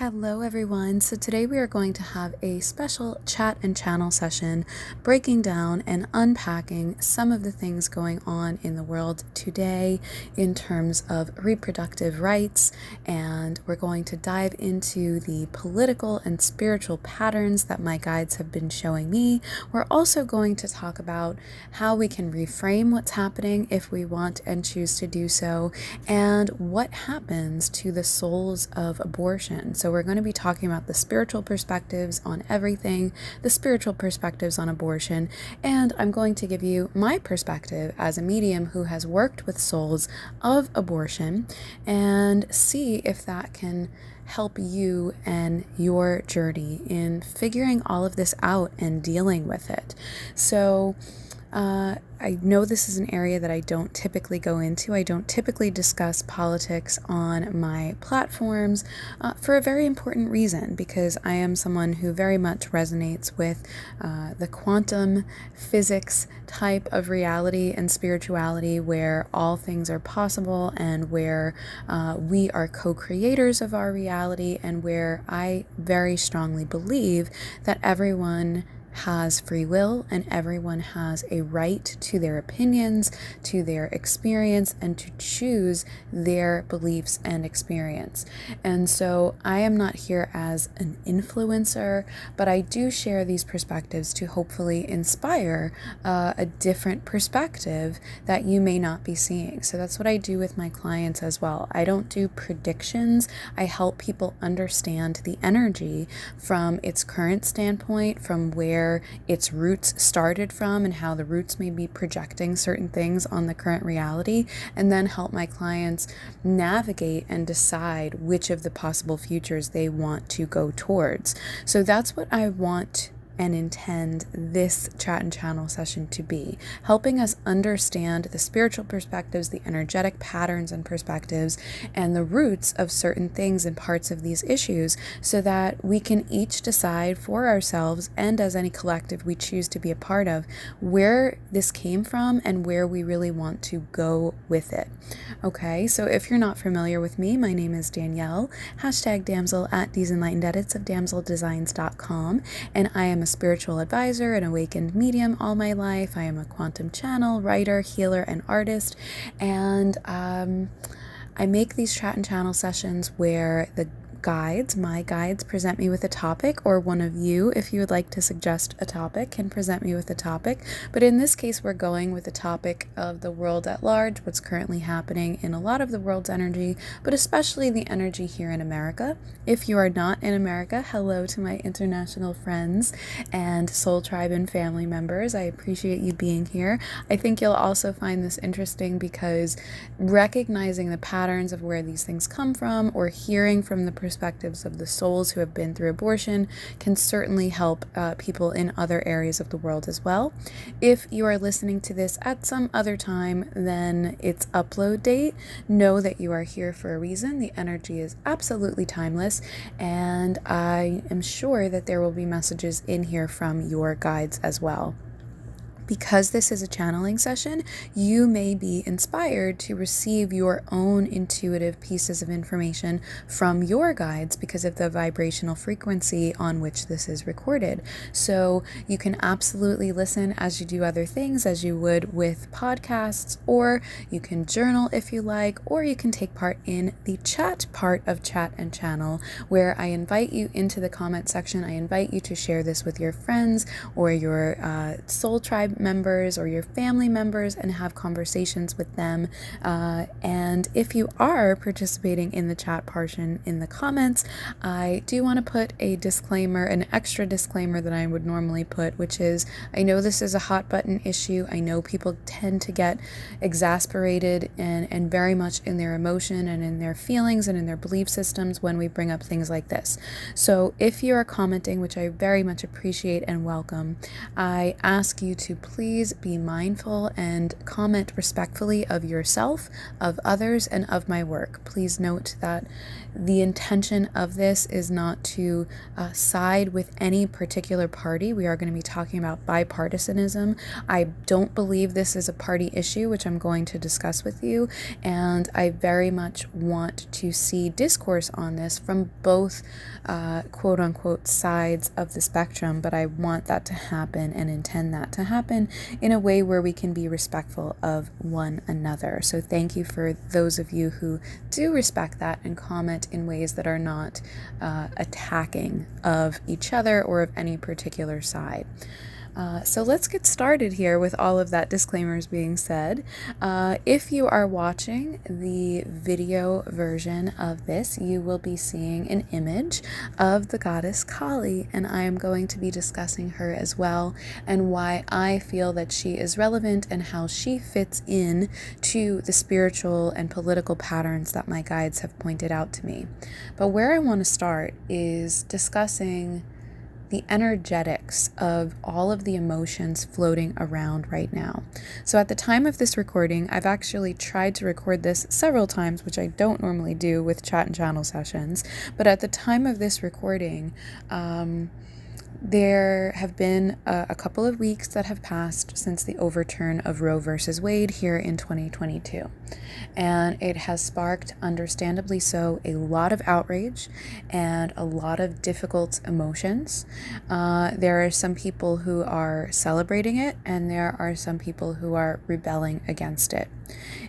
Hello everyone. So today we are going to have a special chat and channel session breaking down and unpacking some of the things going on in the world today in terms of reproductive rights, and we're going to dive into the political and spiritual patterns that my guides have been showing me. We're also going to talk about how we can reframe what's happening if we want and choose to do so, and what happens to the souls of abortion. So we're going to be talking about the spiritual perspectives on everything, the spiritual perspectives on abortion, and I'm going to give you my perspective as a medium who has worked with souls of abortion and see if that can help you and your journey in figuring all of this out and dealing with it. So I know this is an area that I don't typically go into. I don't typically discuss politics on my platforms for a very important reason, because I am someone who very much resonates with the quantum physics type of reality and spirituality, where all things are possible and where we are co-creators of our reality, and where I very strongly believe that everyone has free will and everyone has a right to their opinions, to their experience, and to choose their beliefs and experience. And so I am not here as an influencer, but I do share these perspectives to hopefully inspire a different perspective that you may not be seeing. So that's what I do with my clients as well. I don't do predictions. I help people understand the energy from its current standpoint, from where its roots started from and how the roots may be projecting certain things on the current reality, and then help my clients navigate and decide which of the possible futures they want to go towards. So that's what I want and intend this chat and channel session to be, helping us understand the spiritual perspectives, the energetic patterns and perspectives, and the roots of certain things and parts of these issues, so that we can each decide for ourselves, and as any collective we choose to be a part of, where this came from and where we really want to go with it. Okay, so if you're not familiar with me, my name is Danielle, #damsel at 𝑓reewill of damseldesigns.com, and I am a spiritual advisor, an awakened medium all my life. I am a quantum channel, writer, healer, and artist, and I make these chat and channel sessions where my guides present me with a topic, or one of you, if you would like to suggest a topic, can present me with a topic. But in this case, we're going with the topic of the world at large, what's currently happening in a lot of the world's energy, but especially the energy here in America. If you are not in America, hello to my international friends and soul tribe and family members. I appreciate you being here. I think you'll also find this interesting because recognizing the patterns of where these things come from, or hearing from the perspectives of the souls who have been through abortion, can certainly help people in other areas of the world as well. If you are listening to this at some other time than its upload date, know that you are here for a reason. The energy is absolutely timeless, and I am sure that there will be messages in here from your guides as well. Because this is a channeling session, you may be inspired to receive your own intuitive pieces of information from your guides because of the vibrational frequency on which this is recorded. So you can absolutely listen as you do other things, as you would with podcasts, or you can journal if you like, or you can take part in the chat part of chat and channel, where I invite you into the comment section. I invite you to share this with your friends or your soul tribe members or your family members, and have conversations with them. And if you are participating in the chat portion in the comments, I do want to put a disclaimer, an extra disclaimer that I would normally put, which is, I know this is a hot button issue. I know people tend to get exasperated and very much in their emotion and in their feelings and in their belief systems when we bring up things like this. So if you are commenting, which I very much appreciate and welcome, I ask you to please be mindful and comment respectfully of yourself, of others, and of my work. Please note that the intention of this is not to side with any particular party. We are going to be talking about bipartisanism. I don't believe this is a party issue, which I'm going to discuss with you, and I very much want to see discourse on this from both quote unquote sides of the spectrum, but I want that to happen and intend that to happen in a way where we can be respectful of one another. So thank you for those of you who do respect that and comment in ways that are not attacking of each other or of any particular side. So let's get started here with all of that disclaimers being said. If you are watching the video version of this, you will be seeing an image of the goddess Kali, and I am going to be discussing her as well and why I feel that she is relevant and how she fits in to the spiritual and political patterns that my guides have pointed out to me. But where I want to start is discussing the energetics of all of the emotions floating around right now. So at the time of this recording, I've actually tried to record this several times, which I don't normally do with chat and channel sessions. But at the time of this recording, there have been a couple of weeks that have passed since the overturn of Roe versus Wade here in 2022. And it has sparked, understandably so, a lot of outrage and a lot of difficult emotions. There are some people who are celebrating it, and there are some people who are rebelling against it.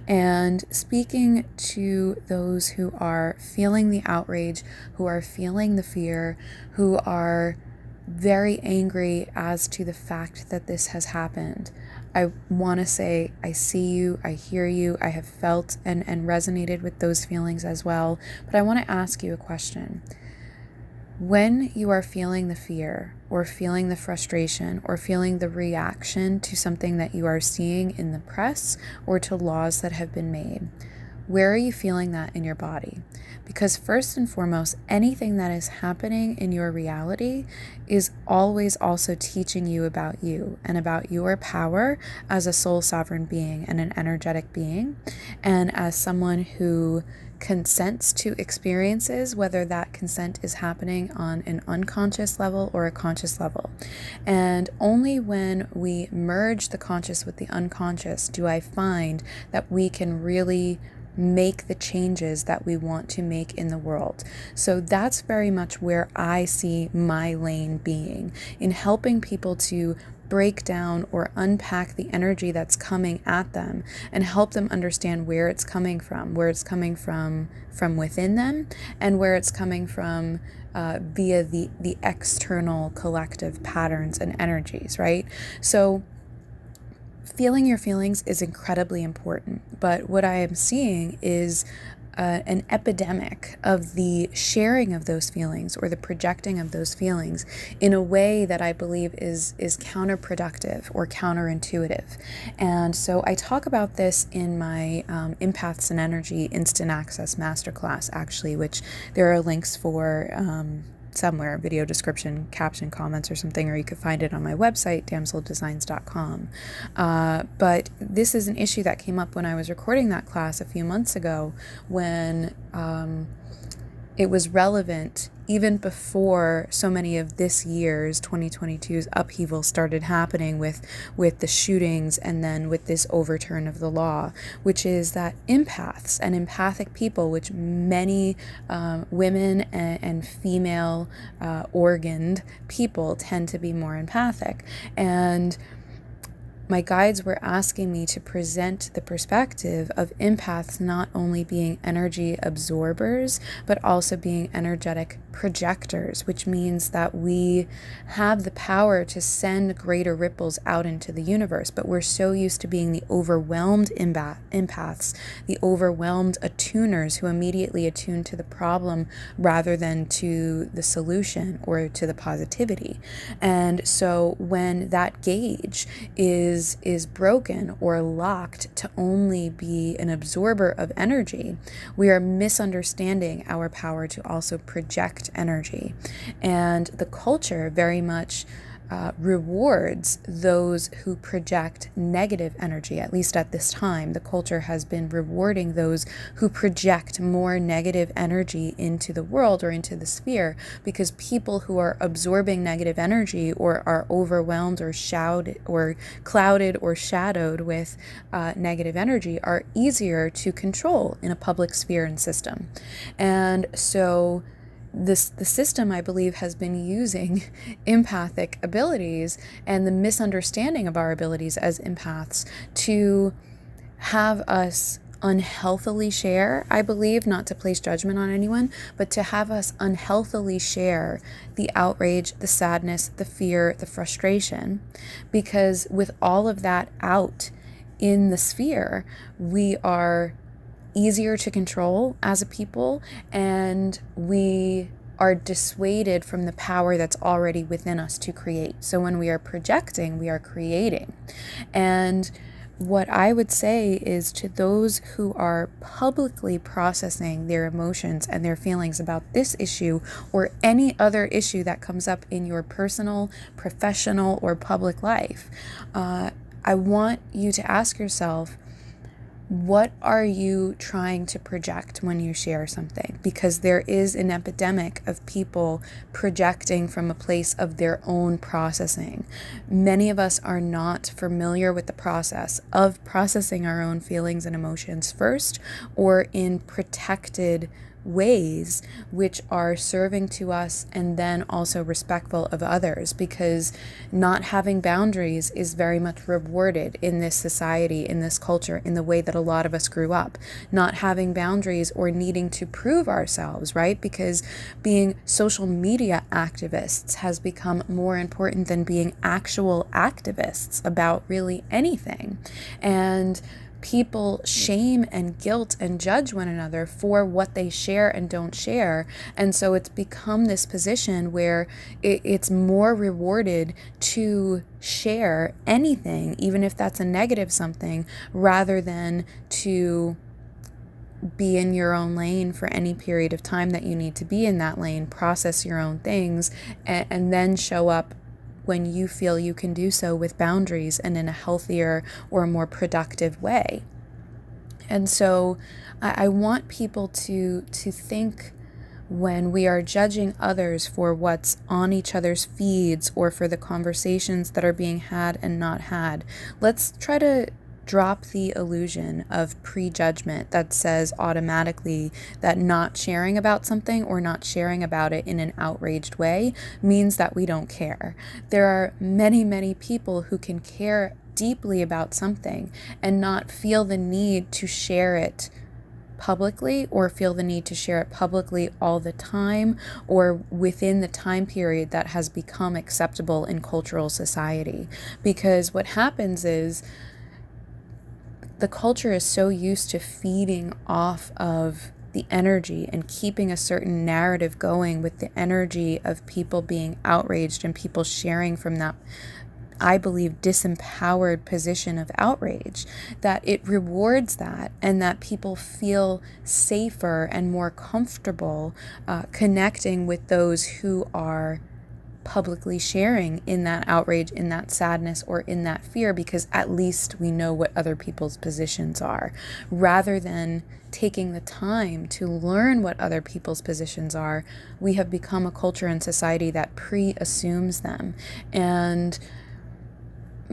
And speaking to those who are feeling the outrage, who are feeling the fear, who are very angry as to the fact that this has happened, I want to say I see you, I hear you, I have felt and resonated with those feelings as well. But I want to ask you a question. When you are feeling the fear or feeling the frustration or feeling the reaction to something that you are seeing in the press or to laws that have been made, where are you feeling that in your body? Because first and foremost, anything that is happening in your reality is always also teaching you about you and about your power as a soul sovereign being and an energetic being, and as someone who consents to experiences, whether that consent is happening on an unconscious level or a conscious level. And only when we merge the conscious with the unconscious do I find that we can really make the changes that we want to make in the world. So that's very much where I see my lane being, in helping people to break down or unpack the energy that's coming at them and help them understand where it's coming from within them, and where it's coming from via the external collective patterns and energies, right? So feeling your feelings is incredibly important, but what I am seeing is an epidemic of the sharing of those feelings or the projecting of those feelings in a way that I believe is counterproductive or counterintuitive. And so I talk about this in my Empaths and Energy Instant Access MasterClass, actually, which there are links for somewhere, video description, caption, comments, or something, or you could find it on my website, 𝑓reewill.com. But this is an issue that came up when I was recording that class a few months ago, when it was relevant even before so many of this year's 2022's upheaval started happening with the shootings and then with this overturn of the law, which is that empaths and empathic people, which many women and female organed people tend to be more empathic. And my guides were asking me to present the perspective of empaths not only being energy absorbers, but also being energetic projectors, which means that we have the power to send greater ripples out into the universe. But we're so used to being the overwhelmed empaths, the overwhelmed attuners who immediately attune to the problem rather than to the solution or to the positivity. And so when that gauge is broken or locked to only be an absorber of energy, we are misunderstanding our power to also project energy. And the culture very much rewards those who project negative energy. At least at this time, the culture has been rewarding those who project more negative energy into the world or into the sphere, because people who are absorbing negative energy or are overwhelmed or clouded or shadowed with negative energy are easier to control in a public sphere and system. And so the system, I believe, has been using empathic abilities and the misunderstanding of our abilities as empaths to have us unhealthily share, I believe, not to place judgment on anyone, but to have us unhealthily share the outrage, the sadness, the fear, the frustration, because with all of that out in the sphere, we are easier to control as a people, and we are dissuaded from the power that's already within us to create. So when we are projecting, we are creating. And what I would say is, to those who are publicly processing their emotions and their feelings about this issue or any other issue that comes up in your personal, professional, or public life, I want you to ask yourself, what are you trying to project when you share something? Because there is an epidemic of people projecting from a place of their own processing. Many of us are not familiar with the process of processing our own feelings and emotions first, or in protected ways which are serving to us and then also respectful of others, because not having boundaries is very much rewarded in this society, in this culture, in the way that a lot of us grew up. Not having boundaries or needing to prove ourselves, right? Because being social media activists has become more important than being actual activists about really anything. And people shame and guilt and judge one another for what they share and don't share. And so it's become this position where it's more rewarded to share anything, even if that's a negative something, rather than to be in your own lane for any period of time that you need to be in that lane, process your own things, and then show up when you feel you can do so with boundaries and in a healthier or more productive way. And so I want people to think, when we are judging others for what's on each other's feeds or for the conversations that are being had and not had, let's try to drop the illusion of prejudgment that says automatically that not sharing about something or not sharing about it in an outraged way means that we don't care. There are many, many people who can care deeply about something and not feel the need to share it publicly, or feel the need to share it publicly all the time, or within the time period that has become acceptable in cultural society. Because what happens is, the culture is so used to feeding off of the energy and keeping a certain narrative going with the energy of people being outraged and people sharing from that, I believe, disempowered position of outrage, that it rewards that, and that people feel safer and more comfortable connecting with those who are publicly sharing in that outrage, in that sadness, or in that fear, because at least we know what other people's positions are, rather than taking the time to learn what other people's positions are. We have become a culture and society that pre-assumes them, and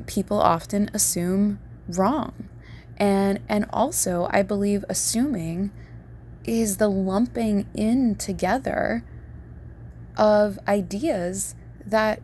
people often assume wrong. And also, I believe assuming is the lumping in together of ideas that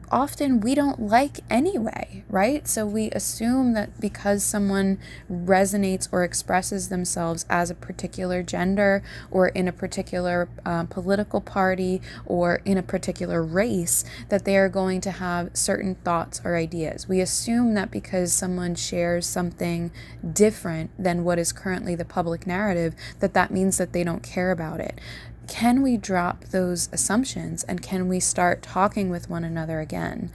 often we don't like anyway, right? So we assume that because someone resonates or expresses themselves as a particular gender, or in a particular political party, or in a particular race, that they are going to have certain thoughts or ideas. We assume that because someone shares something different than what is currently the public narrative, that means that they don't care about it. Can we drop those assumptions, and can we start talking with one another again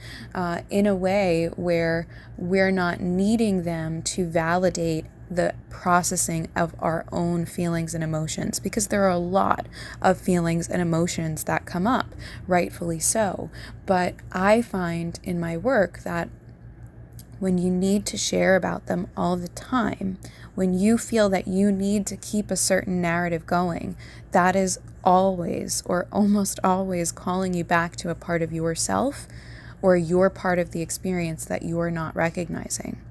in a way where we're not needing them to validate the processing of our own feelings and emotions, because there are a lot of feelings and emotions that come up, rightfully so. But I find in my work that when you need to share about them all the time, when you feel that you need to keep a certain narrative going, that is always or almost always calling you back to a part of yourself or your part of the experience that you are not recognizing.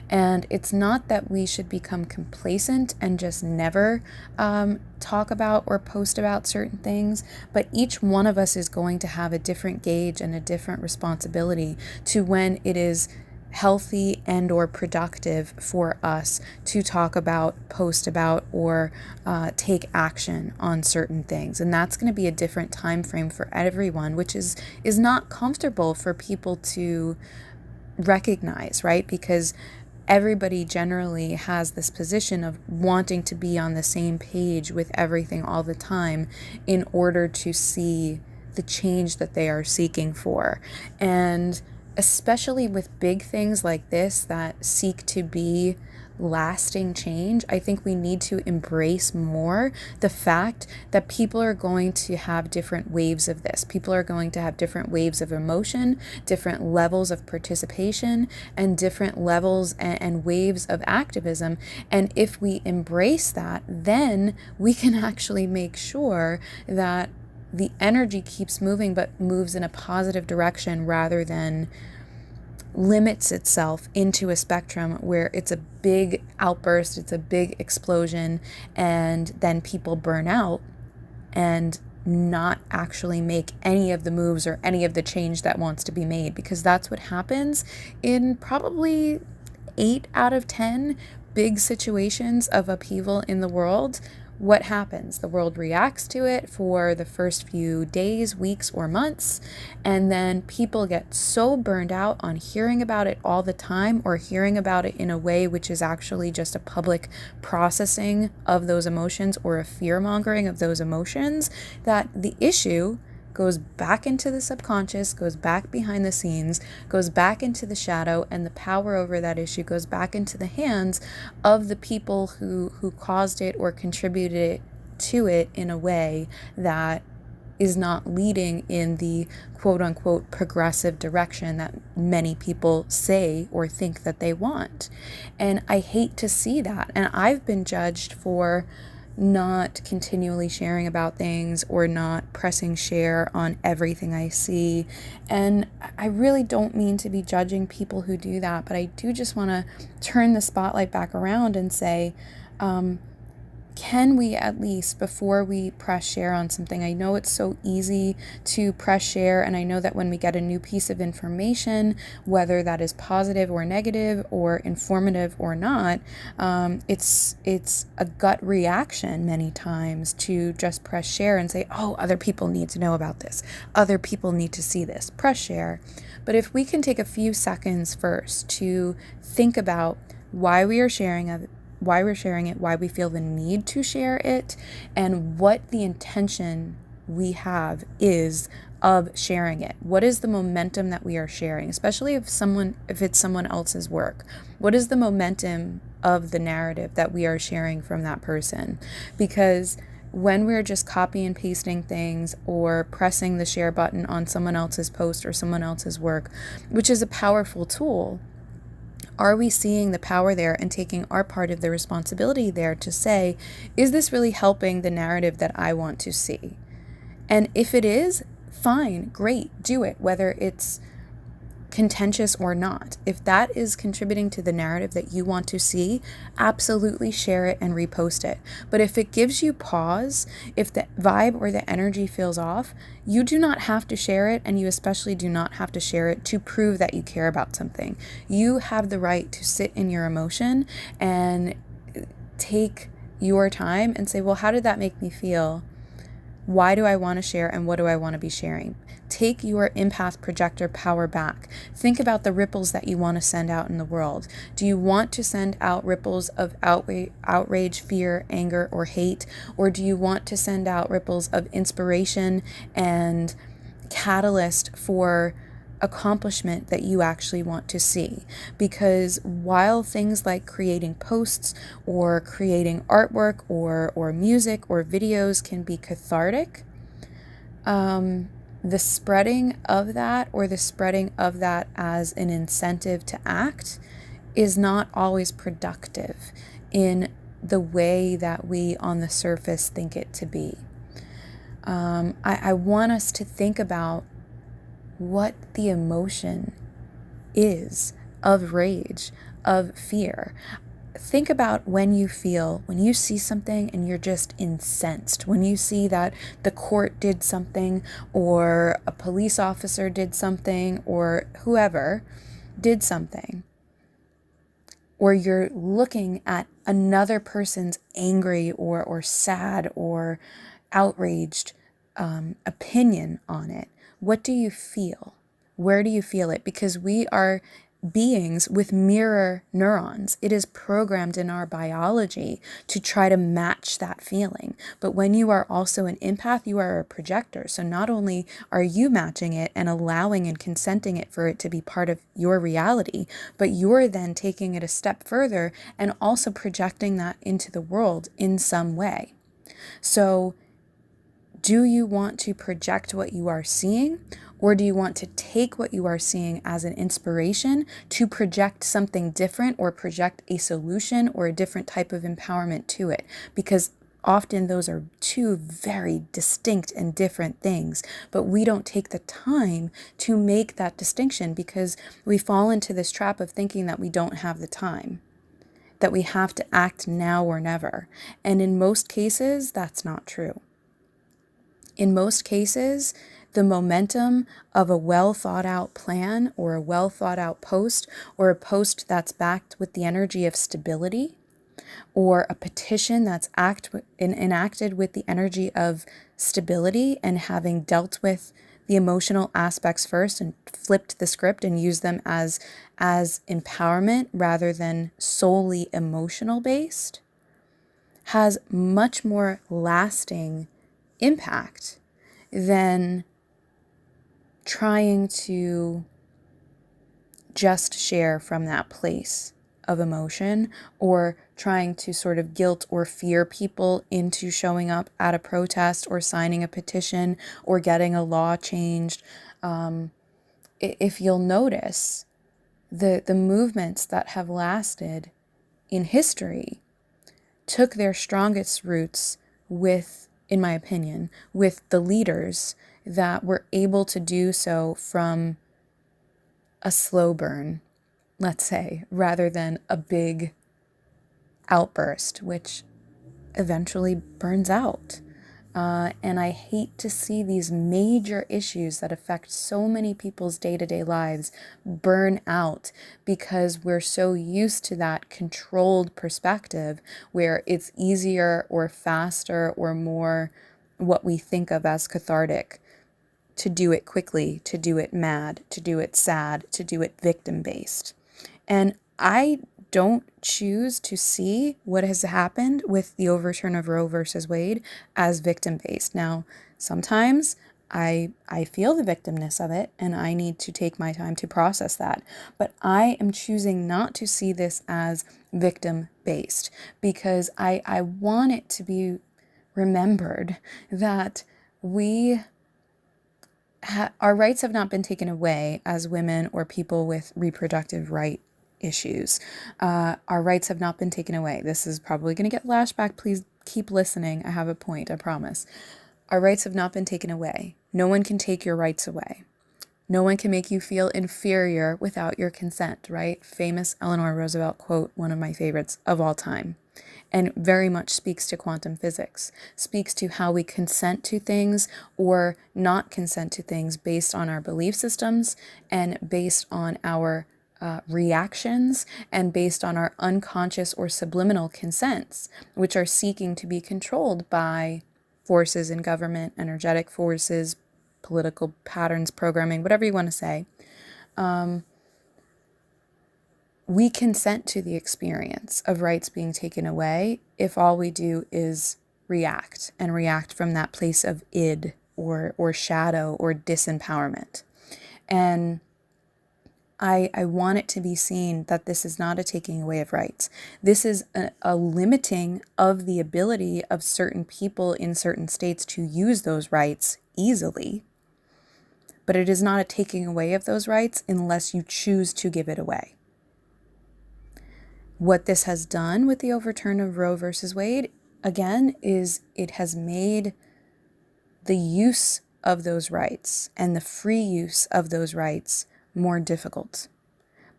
And it's not that we should become complacent and just never talk about or post about certain things, but each one of us is going to have a different gauge and a different responsibility to when it is healthy and or productive for us to talk about, post about, or take action on certain things. And that's going to be a different time frame for everyone, which is not comfortable for people to recognize, right? Because everybody generally has this position of wanting to be on the same page with everything all the time in order to see the change that they are seeking for. And especially with big things like this that seek to be lasting change, I think we need to embrace more the fact that people are going to have different waves of this. People are going to have different waves of emotion, different levels of participation, and different levels and waves of activism. And if we embrace that, then we can actually make sure that the energy keeps moving, but moves in a positive direction rather than limits itself into a spectrum where it's a big outburst, it's a big explosion, and then people burn out and not actually make any of the moves or any of the change that wants to be made, because that's what happens in probably 8 out of 10 big situations of upheaval in the world. What happens? The world reacts to it for the first few days, weeks, or months, and then people get so burned out on hearing about it all the time, or hearing about it in a way which is actually just a public processing of those emotions or a fear-mongering of those emotions, that the issue goes back into the subconscious, goes back behind the scenes, goes back into the shadow, and the power over that issue goes back into the hands of the people who caused it or contributed to it in a way that is not leading in the quote-unquote progressive direction that many people say or think that they want. And I hate to see that. And I've been judged for not continually sharing about things or not pressing share on everything I see. And I really don't mean to be judging people who do that, but I do just want to turn the spotlight back around and say, can we at least, before we press share on something, I know it's so easy to press share, and I know that when we get a new piece of information, whether that is positive or negative or informative or not, it's a gut reaction many times to just press share and say, oh, other people need to know about this. Other people need to see this. Press share. But if we can take a few seconds first to think about why we are sharing it, why we feel the need to share it, and what the intention we have is of sharing it. What is the momentum that we are sharing, especially if it's someone else's work? What is the momentum of the narrative that we are sharing from that person? Because when we're just copy and pasting things or pressing the share button on someone else's post or someone else's work, which is a powerful tool, are we seeing the power there and taking our part of the responsibility there to say, is this really helping the narrative that I want to see? And if it is, fine, great, do it, whether it's contentious or not. If that is contributing to the narrative that you want to see, absolutely share it and repost it. But if it gives you pause, if the vibe or the energy feels off, you do not have to share it, and you especially do not have to share it to prove that you care about something. You have the right to sit in your emotion and take your time and say, well, how did that make me feel? Why do I want to share, and what do I want to be sharing? Take your empath projector power back. Think about the ripples that you want to send out in the world. Do you want to send out ripples of outrage, fear, anger, or hate? Or do you want to send out ripples of inspiration and catalyst for accomplishment that you actually want to see. Because while things like creating posts or creating artwork or music or videos can be cathartic, the spreading of that, or the spreading of that as an incentive to act, is not always productive in the way that we on the surface think it to be. I want us to think about what the emotion is of rage, of fear. Think about when you see something and you're just incensed, when you see that the court did something, or a police officer did something, or whoever did something, or you're looking at another person's angry or sad or outraged opinion on it. What do you feel? Where do you feel it? Because we are beings with mirror neurons. It is programmed in our biology to try to match that feeling. But when you are also an empath, you are a projector. So not only are you matching it and allowing and consenting it for it to be part of your reality, but you're then taking it a step further and also projecting that into the world in some way. So do you want to project what you are seeing, or do you want to take what you are seeing as an inspiration to project something different, or project a solution or a different type of empowerment to it? Because often those are two very distinct and different things, but we don't take the time to make that distinction because we fall into this trap of thinking that we don't have the time, that we have to act now or never. And in most cases, that's not true. In most cases, the momentum of a well thought out plan, or a well thought out post, or a post that's backed with the energy of stability, or a petition that's enacted with the energy of stability, and having dealt with the emotional aspects first and flipped the script and used them as empowerment rather than solely emotional based, has much more lasting impact than trying to just share from that place of emotion, or trying to sort of guilt or fear people into showing up at a protest or signing a petition or getting a law changed. If you'll notice, the movements that have lasted in history took their strongest roots with, in my opinion, with the leaders that were able to do so from a slow burn, let's say, rather than a big outburst, which eventually burns out. And I hate to see these major issues that affect so many people's day-to-day lives burn out because we're so used to that controlled perspective where it's easier or faster or more what we think of as cathartic to do it quickly, to do it mad, to do it sad, to do it victim-based. And I don't choose to see what has happened with the overturn of Roe versus Wade as victim-based. Now, sometimes I feel the victimness of it, and I need to take my time to process that. But I am choosing not to see this as victim-based because I want it to be remembered that our rights have not been taken away as women or people with reproductive right issues. Our rights have not been taken away. This is probably going to get flashback. Please keep listening. I have a point, I promise. Our rights have not been taken away. No one can take your rights away. No one can make you feel inferior without your consent, right? Famous Eleanor Roosevelt quote, one of my favorites of all time. And very much speaks to quantum physics, speaks to how we consent to things or not consent to things based on our belief systems and based on our reactions and based on our unconscious or subliminal consents, which are seeking to be controlled by forces in government, energetic forces, political patterns, programming, whatever you want to say. We consent to the experience of rights being taken away if all we do is react, and react from that place of id or shadow or disempowerment. And I want it to be seen that this is not a taking away of rights. This is a limiting of the ability of certain people in certain states to use those rights easily. But it is not a taking away of those rights unless you choose to give it away. What this has done with the overturn of Roe versus Wade, again, is it has made the use of those rights and the free use of those rights more difficult,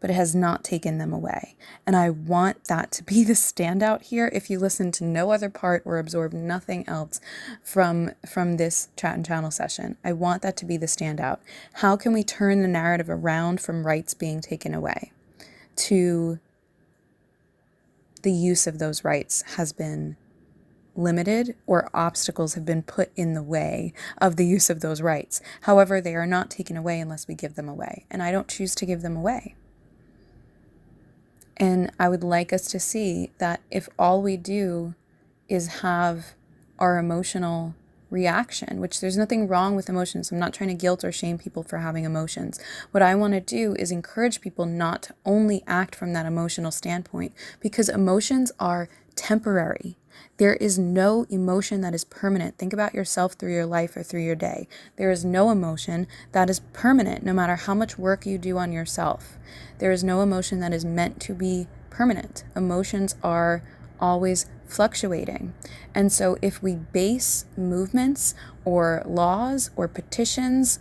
but it has not taken them away. And I want that to be the standout here. If you listen to no other part or absorb nothing else from this chat and channel session, I want that to be the standout. How can we turn the narrative around from rights being taken away to the use of those rights has been limited, or obstacles have been put in the way of the use of those rights. However, they are not taken away unless we give them away. And I don't choose to give them away. And I would like us to see that if all we do is have our emotional reaction, which there's nothing wrong with emotions. I'm not trying to guilt or shame people for having emotions. What I want to do is encourage people not to only act from that emotional standpoint, because emotions are temporary. There is no emotion that is permanent. Think about yourself through your life or through your day. There is no emotion that is permanent, no matter how much work you do on yourself. There is no emotion that is meant to be permanent. Emotions are always fluctuating. And so if we base movements or laws or petitions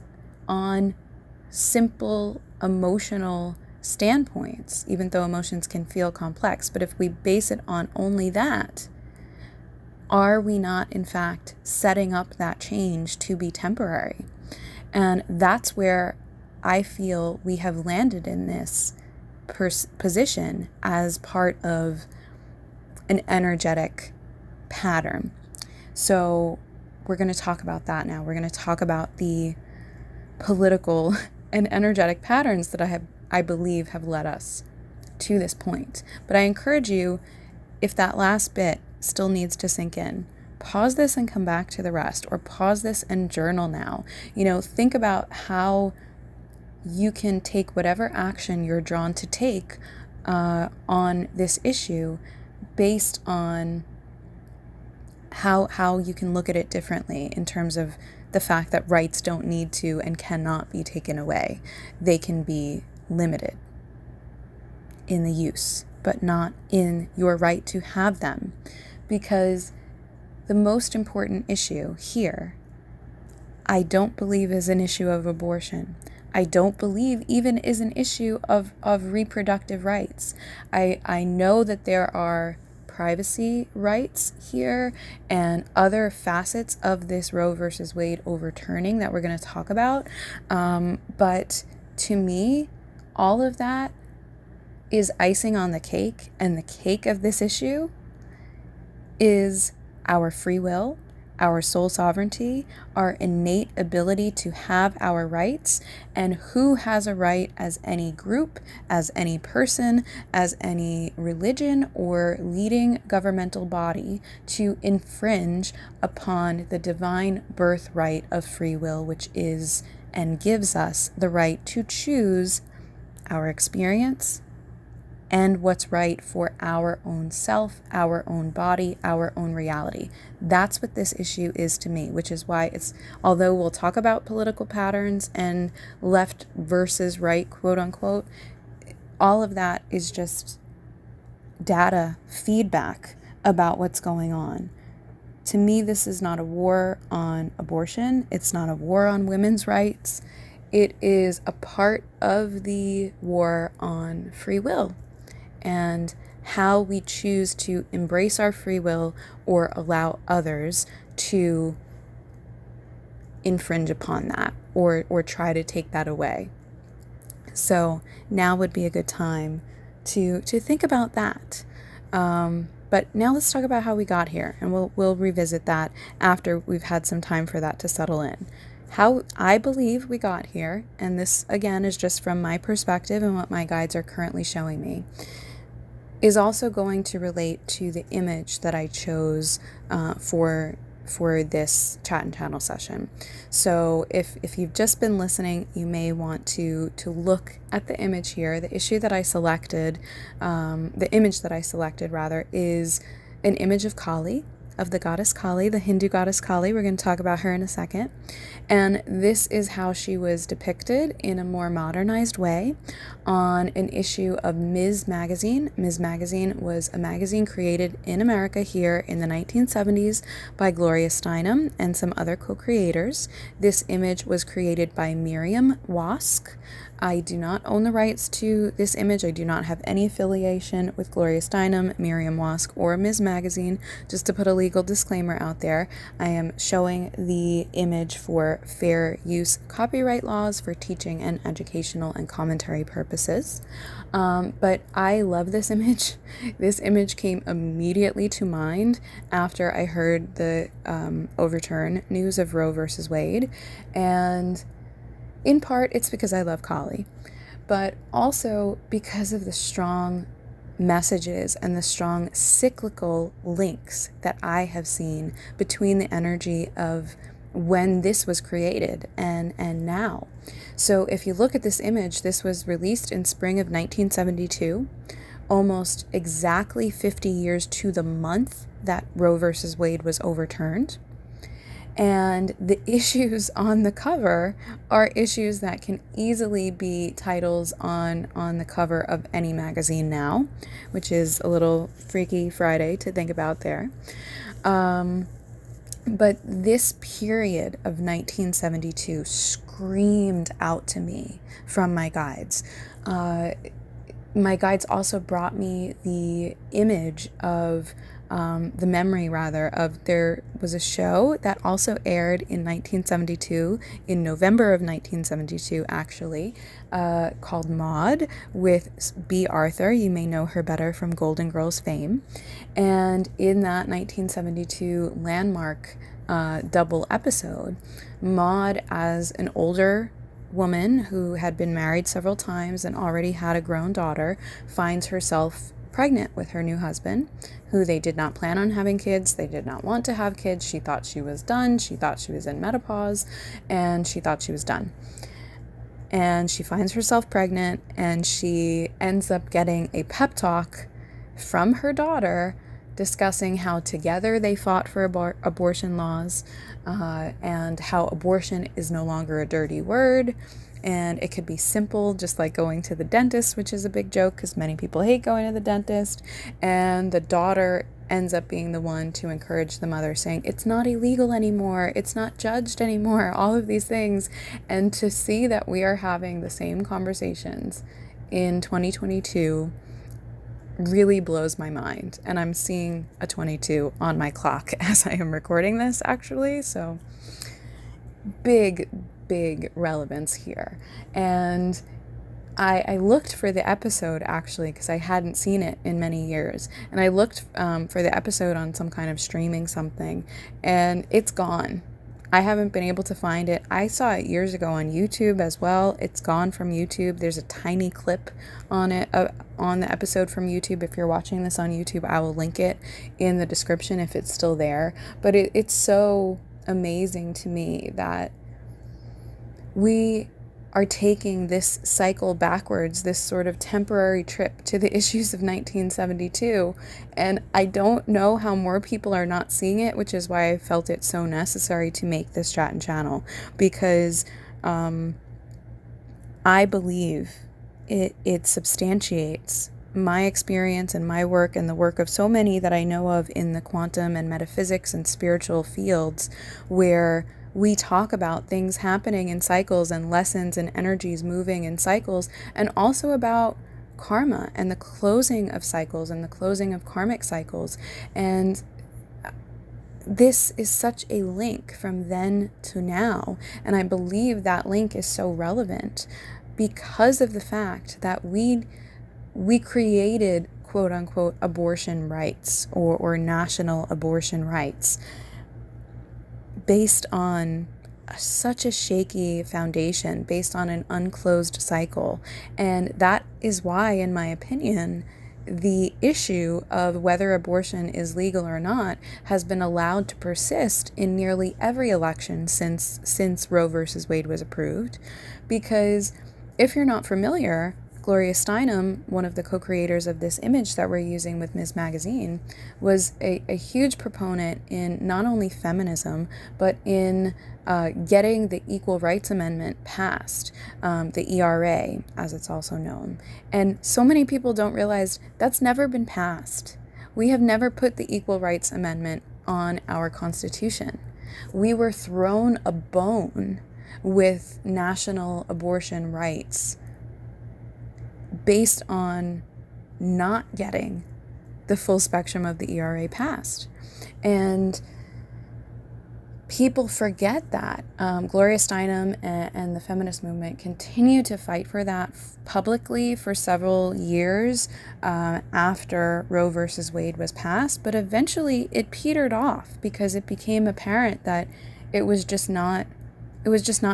on simple emotional standpoints, even though emotions can feel complex, but if we base it on only that, are we not, in fact, setting up that change to be temporary? And that's where I feel we have landed in this position as part of an energetic pattern. So we're going to talk about that now. We're going to talk about the political and energetic patterns that I believe have led us to this point. But I encourage you, if that last bit still needs to sink in, pause this and come back to the rest, or pause this and journal now. Think about how you can take whatever action you're drawn to take on this issue based on how you can look at it differently in terms of the fact that rights don't need to and cannot be taken away. They can be limited in the use, but not in your right to have them. Because the most important issue here, I don't believe is an issue of abortion. I don't believe even is an issue of reproductive rights. I know that there are privacy rights here and other facets of this Roe versus Wade overturning that we're going to talk about. But to me, all of that is icing on the cake, and the cake of this issue is our free will, our soul sovereignty, our innate ability to have our rights, and who has a right as any group, as any person, as any religion or leading governmental body to infringe upon the divine birthright of free will, which is and gives us the right to choose our experience and what's right for our own self, our own body, our own reality. That's what this issue is to me, which is why although we'll talk about political patterns and left versus right, quote unquote, all of that is just data feedback about what's going on. To me, this is not a war on abortion. It's not a war on women's rights. It is a part of the war on free will and how we choose to embrace our free will or allow others to infringe upon that or try to take that away. So now would be a good time to think about that. But now let's talk about how we got here, and we'll revisit that after we've had some time for that to settle in. How I believe we got here, and this again is just from my perspective and what my guides are currently showing me, is also going to relate to the image that I chose for for this chat and channel session. So if you've just been listening, you may want to look at the image here. The image that I selected rather, is an image of Kali, of the goddess Kali, the Hindu goddess Kali. We're going to talk about her in a second. And this is how she was depicted in a more modernized way on an issue of Ms. Magazine. Ms. Magazine was a magazine created in America here in the 1970s by Gloria Steinem and some other co-creators. This image was created by Miriam Wask. I do not own the rights to this image. I do not have any affiliation with Gloria Steinem, Miriam Wask, or Ms. Magazine. Just to put a legal disclaimer out there, I am showing the image for fair use copyright laws for teaching and educational and commentary purposes. But I love this image. This image came immediately to mind after I heard the overturn news of Roe versus Wade. And in part, it's because I love Kali, but also because of the strong messages and the strong cyclical links that I have seen between the energy of when this was created and now. So if you look at this image, this was released in spring of 1972, almost exactly 50 years to the month that Roe versus Wade was overturned. And the issues on the cover are issues that can easily be titles on the cover of any magazine now, which is a little Freaky Friday to think about there. But this period of 1972 screamed out to me from my guides. My guides also brought me the image of the memory rather of, there was a show that also aired in 1972, in November of 1972 actually, called Maude with B. Arthur. You may know her better from Golden Girls fame. And in that 1972 landmark double episode, Maude, as an older woman who had been married several times and already had a grown daughter, finds herself pregnant with her new husband, who they did not plan on having kids. They did not want to have kids. She thought she was done. She thought she was in menopause, and she thought she was done. And she finds herself pregnant, and she ends up getting a pep talk from her daughter discussing how together they fought for abortion laws, and how abortion is no longer a dirty word, and it could be simple, just like going to the dentist, which is a big joke because many people hate going to the dentist. And the daughter ends up being the one to encourage the mother, saying it's not illegal anymore, it's not judged anymore, all of these things. And to see that we are having the same conversations in 2022 really blows my mind. And I'm seeing a 22 on my clock as I am recording this, actually. So big relevance here. And I looked for the episode, actually, because I hadn't seen it in many years. And I looked for the episode on some kind of streaming something, and it's gone. I haven't been able to find it. I saw it years ago on YouTube as well. It's gone from YouTube. There's a tiny clip on it, on the episode from YouTube. If you're watching this on YouTube, I will link it in the description if it's still there. But it's so amazing to me that we are taking this cycle backwards, this sort of temporary trip to the issues of 1972. And I don't know how more people are not seeing it, which is why I felt it so necessary to make this chat and channel, because I believe it substantiates my experience and my work and the work of so many that I know of in the quantum and metaphysics and spiritual fields, where we talk about things happening in cycles and lessons and energies moving in cycles, and also about karma and the closing of cycles and the closing of karmic cycles. And this is such a link from then to now. And I believe that link is so relevant because of the fact that we created quote unquote abortion rights or national abortion rights based on such a shaky foundation, based on an unclosed cycle. And that is why, in my opinion, the issue of whether abortion is legal or not has been allowed to persist in nearly every election since Roe versus Wade was approved. Because if you're not familiar, 𝑓ree𝓲𓋹𓓓𓶴, one of the co-creators of this image that we're using with Ms. Magazine, was a huge proponent in not only feminism, but in getting the Equal Rights Amendment passed, the ERA, as it's also known. And so many people don't realize that's never been passed. We have never put the Equal Rights Amendment on our Constitution. We were thrown a bone with national abortion rights based on not getting the full spectrum of the ERA passed. And people forget that. 𝑓ree𝓲𓋹�� and the feminist movement continue to fight for that publicly for several years after Roe versus Wade was passed, but eventually it petered off because it became apparent that it was just not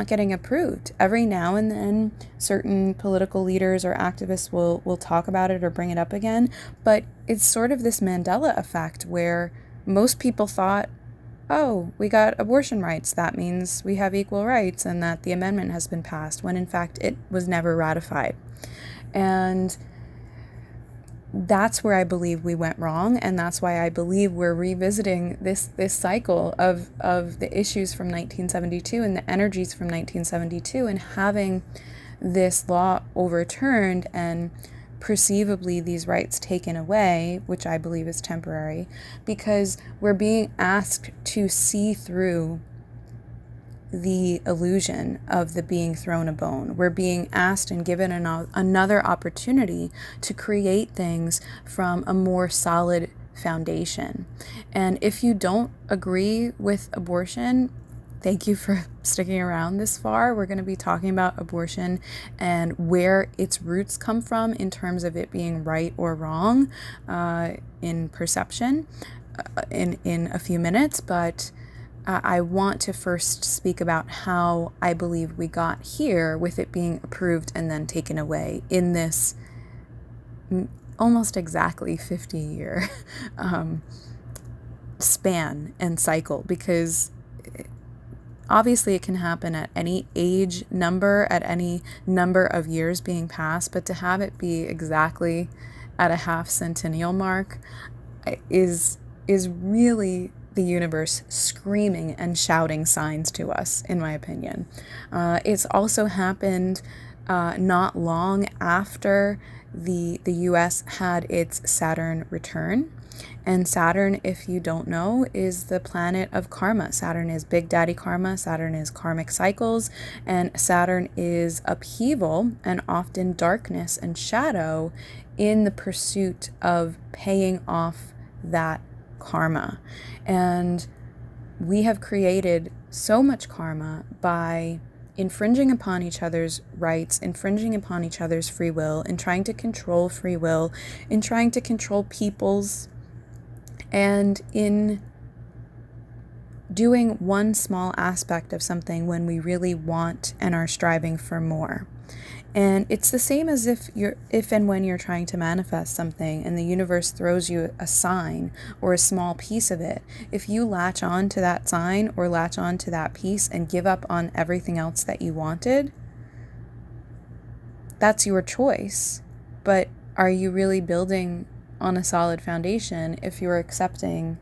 getting approved. Every now and then, certain political leaders or activists will talk about it or bring it up again, but it's sort of this Mandela effect where most people thought, oh, we got abortion rights, that means we have equal rights and that the amendment has been passed, when in fact it was never ratified. And that's where I believe we went wrong, and that's why I believe we're revisiting this cycle of the issues from 1972 and the energies from 1972 and having this law overturned and perceivably these rights taken away, which I believe is temporary, because we're being asked to see through the illusion of the being thrown a bone. We're being asked and given another opportunity to create things from a more solid foundation. And if you don't agree with abortion, thank you for sticking around this far. We're going to be talking about abortion and where its roots come from in terms of it being right or wrong in perception in a few minutes, but I want to first speak about how I believe we got here with it being approved and then taken away in this almost exactly 50-year span and cycle, because obviously it can happen at any age number, at any number of years being passed, but to have it be exactly at a half centennial mark is really the universe screaming and shouting signs to us, in my opinion. It's also happened not long after the US had its Saturn return. And Saturn, if you don't know, is the planet of karma. Saturn is Big Daddy karma. Saturn is karmic cycles. And Saturn is upheaval and often darkness and shadow in the pursuit of paying off that karma. And we have created so much karma by infringing upon each other's rights, infringing upon each other's free will, in trying to control free will, in trying to control people's, and in doing one small aspect of something when we really want and are striving for more. And it's the same as if and when you're trying to manifest something and the universe throws you a sign or a small piece of it. If you latch on to that sign or latch on to that piece and give up on everything else that you wanted, that's your choice. But are you really building on a solid foundation if you're accepting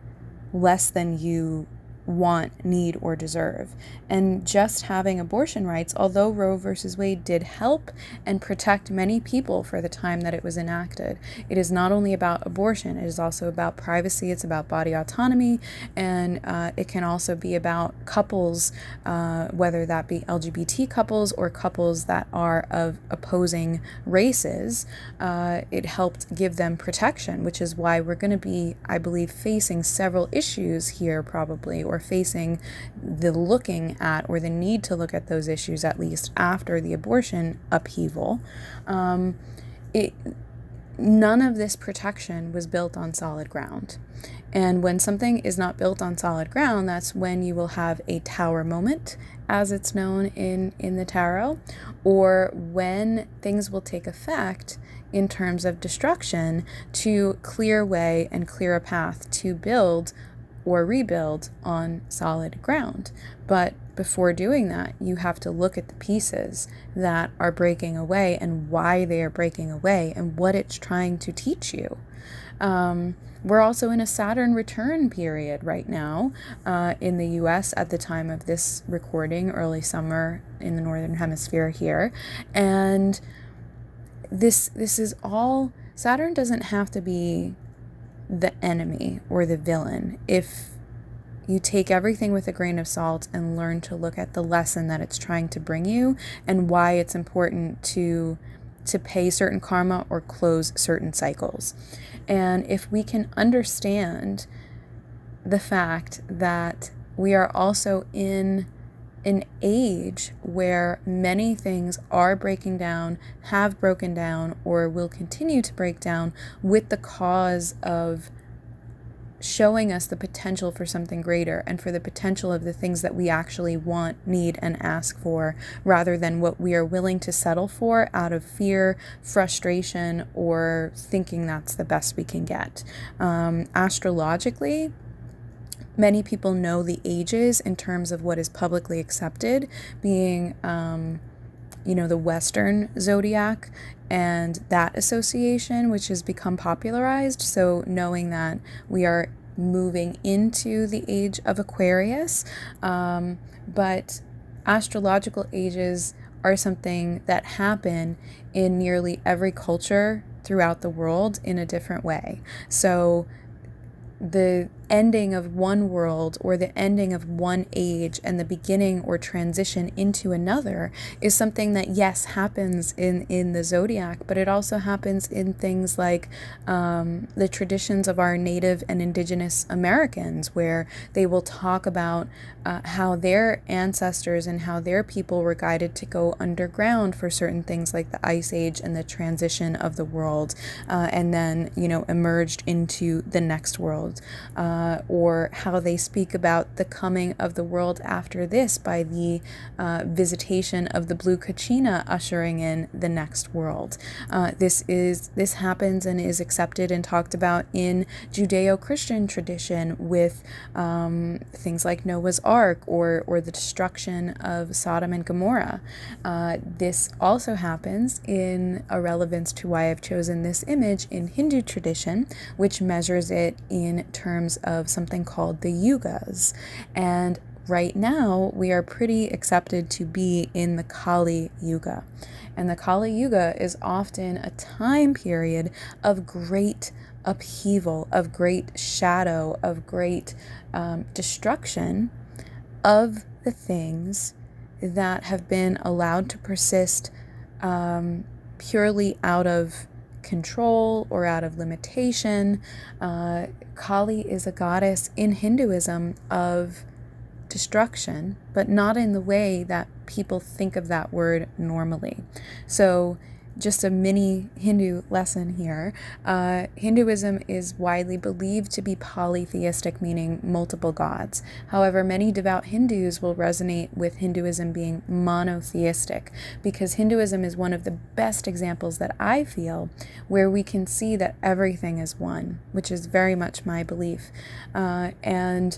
less than you want, need, or deserve? And just having abortion rights, although Roe versus Wade did help and protect many people for the time that it was enacted, it is not only about abortion, it is also about privacy, it's about body autonomy, and it can also be about couples, whether that be LGBT couples or couples that are of opposing races. It helped give them protection, which is why we're going to be, I believe, facing several issues here probably, or facing the looking at, or the need to look at those issues at least after the abortion upheaval. None of this protection was built on solid ground. And when something is not built on solid ground, that's when you will have a tower moment, as it's known in the tarot, or when things will take effect in terms of destruction to clear way and clear a path to build or rebuild on solid ground. But before doing that, you have to look at the pieces that are breaking away and why they are breaking away and what it's trying to teach you. We're also in a Saturn return period right now in the US at the time of this recording, early summer in the Northern Hemisphere here. And this is all, Saturn doesn't have to be the enemy or the villain if you take everything with a grain of salt and learn to look at the lesson that it's trying to bring you and why it's important to pay certain karma or close certain cycles. And if we can understand the fact that we are also in an age where many things are breaking down, have broken down, or will continue to break down with the cause of showing us the potential for something greater and for the potential of the things that we actually want, need, and ask for, rather than what we are willing to settle for out of fear, frustration, or thinking that's the best we can get. Astrologically, many people know the ages in terms of what is publicly accepted, being, the Western zodiac and that association, which has become popularized. So knowing that we are moving into the age of Aquarius, but astrological ages are something that happen in nearly every culture throughout the world in a different way. So the ending of one world or the ending of one age and the beginning or transition into another is something that, yes, happens in the zodiac, but it also happens in things like the traditions of our Native and Indigenous Americans, where they will talk about how their ancestors and how their people were guided to go underground for certain things like the Ice Age and the transition of the world, and then, emerged into the next world. Or how they speak about the coming of the world after this by the visitation of the blue 𝓲𝓴̶ ushering in the next world. This happens and is accepted and talked about in Judeo-Christian tradition with things like Noah's Ark or the destruction of Sodom and Gomorrah. This also happens in a relevance to why I've chosen this image in Hindu tradition, which measures it in terms of something called the yugas. And right now we are pretty accepted to be in the Kali Yuga. And the Kali Yuga is often a time period of great upheaval, of great shadow, of great destruction of the things that have been allowed to persist purely out of control or out of limitation. Kali is a goddess in Hinduism of destruction, but not in the way that people think of that word normally. So just a mini Hindu lesson here. Hinduism is widely believed to be polytheistic, meaning multiple gods. However, many devout Hindus will resonate with Hinduism being monotheistic, because Hinduism is one of the best examples that I feel where we can see that everything is one, which is very much my belief. And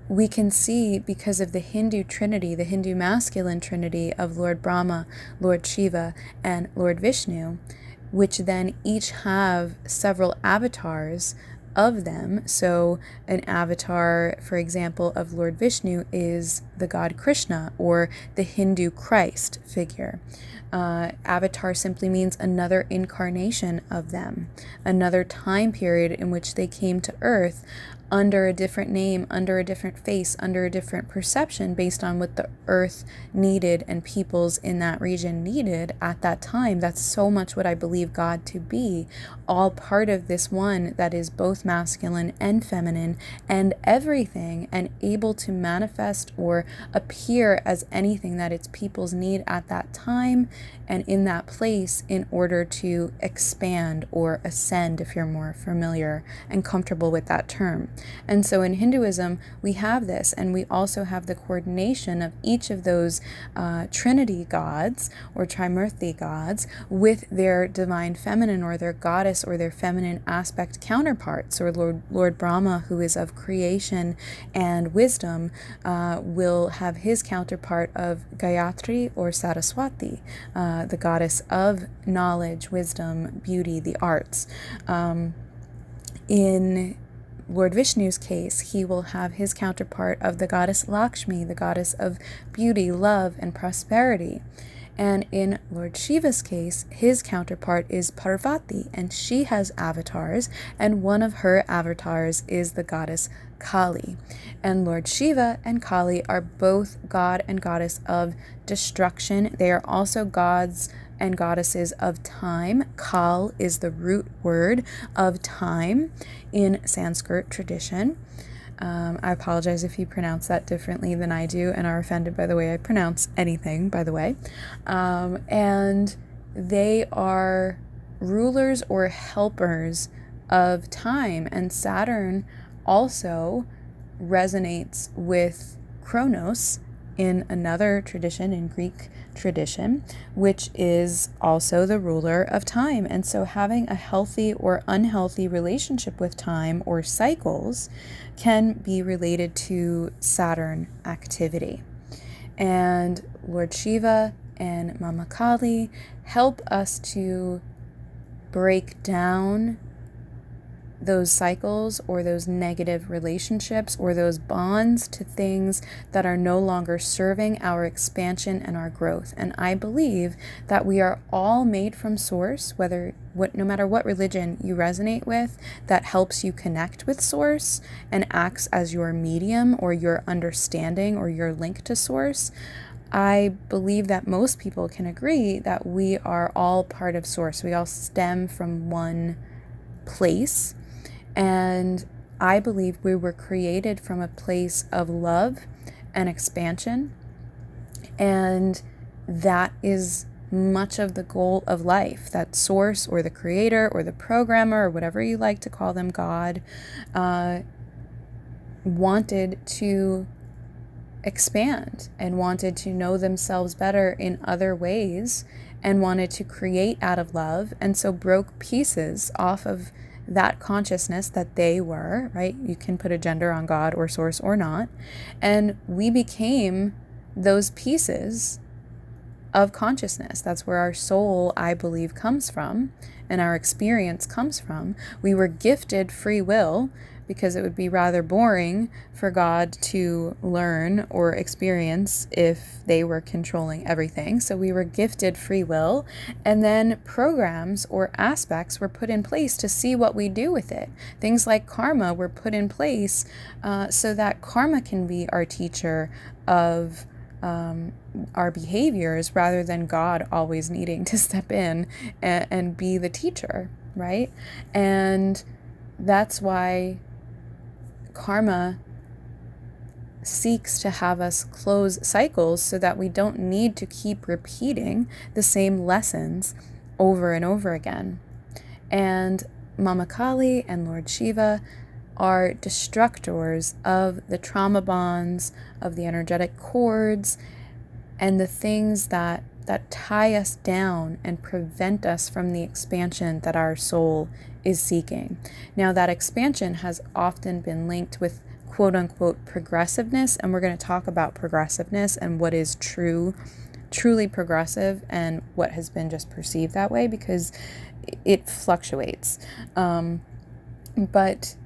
we can see, because of the Hindu trinity, the Hindu masculine trinity of Lord Brahma, Lord Shiva, and Lord Vishnu, which then each have several avatars of them. So an avatar, for example, of Lord Vishnu is the god Krishna, or the Hindu Christ figure. Avatar simply means another incarnation of them, another time period in which they came to Earth under a different name, under a different face, under a different perception, based on what the earth needed and peoples in that region needed at that time. That's so much what I believe God to be, all part of this one that is both masculine and feminine and everything, and able to manifest or appear as anything that its peoples need at that time and in that place, in order to expand or ascend, if you're more familiar and comfortable with that term. And so in Hinduism, we have this, and we also have the coordination of each of those Trinity gods or 𝑓ree𝑒 gods with their divine feminine or their goddess or their feminine aspect counterparts, or Lord Brahma, who is of creation and wisdom, will have his counterpart of Gayatri or Saraswati, the goddess of knowledge, wisdom, beauty, the arts. In Lord Vishnu's case, he will have his counterpart of the goddess Lakshmi, the goddess of beauty, love, and prosperity. And in Lord Shiva's case, his counterpart is Parvati, and she has avatars, and one of her avatars is the goddess Kali. And Lord Shiva and Kali are both god and goddess of destruction. They are also gods and goddesses of time. Kal is the root word of time in Sanskrit tradition. I apologize if you pronounce that differently than I do and are offended by the way I pronounce anything, by the way. And they are rulers or helpers of time. And Saturn also resonates with Kronos in another tradition, in Greek tradition, which is also the ruler of time. And so having a healthy or unhealthy relationship with time or cycles can be related to Saturn activity. And Lord Shiva and Mama Kali help us to break down those cycles or those negative relationships or those bonds to things that are no longer serving our expansion and our growth. And I believe that we are all made from source, no matter what religion you resonate with, that helps you connect with source and acts as your medium or your understanding or your link to source. I believe that most people can agree that we are all part of source. We all stem from one place. And I believe we were created from a place of love and expansion. And that is much of the goal of life, that source or the creator or the programmer or whatever you like to call them, God, wanted to expand and wanted to know themselves better in other ways and wanted to create out of love. And so broke pieces off of that consciousness that they were, right? You can put a gender on God or source or not. And we became those pieces of consciousness. That's where our soul, I believe, comes from and our experience comes from. We were gifted free will because it would be rather boring for God to learn or experience if they were controlling everything. So we were gifted free will, and then programs or aspects were put in place to see what we do with it. Things like karma were put in place so that karma can be our teacher of our behaviors rather than God always needing to step in and be the teacher, right? And that's why karma seeks to have us close cycles so that we don't need to keep repeating the same lessons over and over again. And Mama Kali and Lord Shiva are destructors of the trauma bonds, of the energetic cords, and the things that tie us down and prevent us from the expansion that our soul is seeking. Now, that expansion has often been linked with quote-unquote progressiveness, and we're going to talk about progressiveness and what is truly progressive and what has been just perceived that way, because it fluctuates. But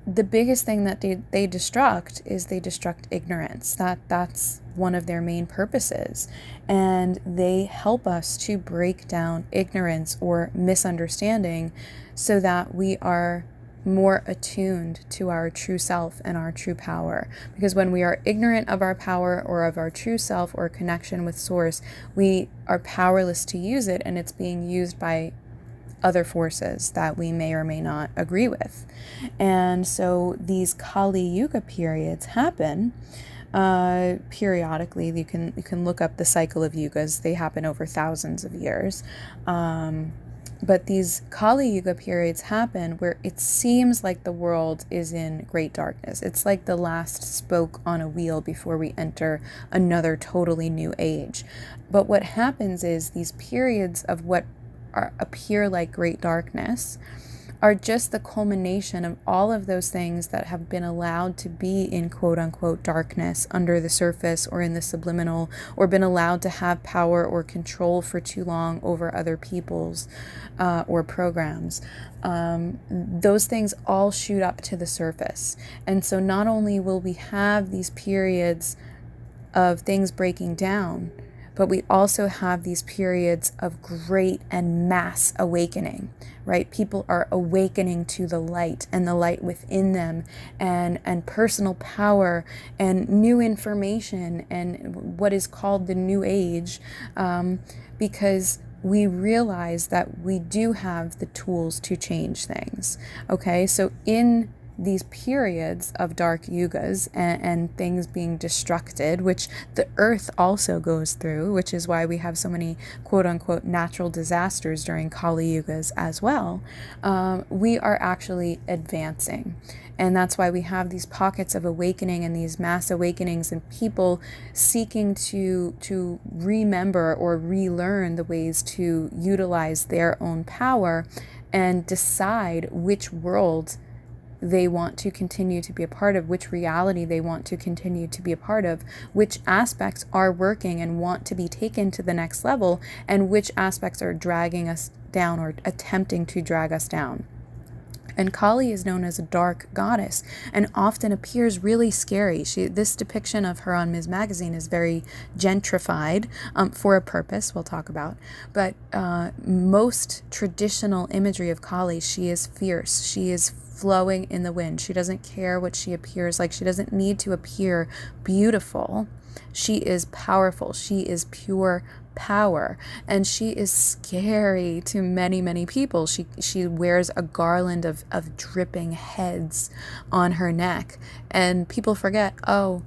the biggest thing that they destruct is they destruct ignorance. That's one of their main purposes. And they help us to break down ignorance or misunderstanding so that we are more attuned to our true self and our true power. Because when we are ignorant of our power or of our true self or connection with source, we are powerless to use it, and it's being used by other forces that we may or may not agree with. And so these Kali Yuga periods happen periodically. You can look up the cycle of yugas. They happen over thousands of years. But these Kali Yuga periods happen where it seems like the world is in great darkness. It's like the last spoke on a wheel before we enter another totally new age. But what happens is these periods of what appear like great darkness are just the culmination of all of those things that have been allowed to be in quote unquote darkness under the surface or in the subliminal, or been allowed to have power or control for too long over other people's or programs. Those things all shoot up to the surface. And so not only will we have these periods of things breaking down, but we also have these periods of great and mass awakening, right? People are awakening to the light and the light within them, and personal power and new information and what is called the new age, because we realize that we do have the tools to change things. Okay, so in these periods of dark yugas and things being destructed, which the earth also goes through, which is why we have so many quote unquote natural disasters during Kali yugas as well, we are actually advancing. And that's why we have these pockets of awakening and these mass awakenings and people seeking to remember or relearn the ways to utilize their own power and decide which world they want to continue to be a part of, which reality they want to continue to be a part of, which aspects are working and want to be taken to the next level, and which aspects are dragging us down or attempting to drag us down. And Kali is known as a dark goddess and often appears really scary. This depiction of her on Ms. Magazine is very gentrified for a purpose we'll talk about. But most traditional imagery of Kali, she is fierce. She is flowing in the wind. She doesn't care what she appears like. She doesn't need to appear beautiful. She is powerful. She is pure power, and she is scary to many, many people. She wears a garland of dripping heads on her neck, and people forget, oh,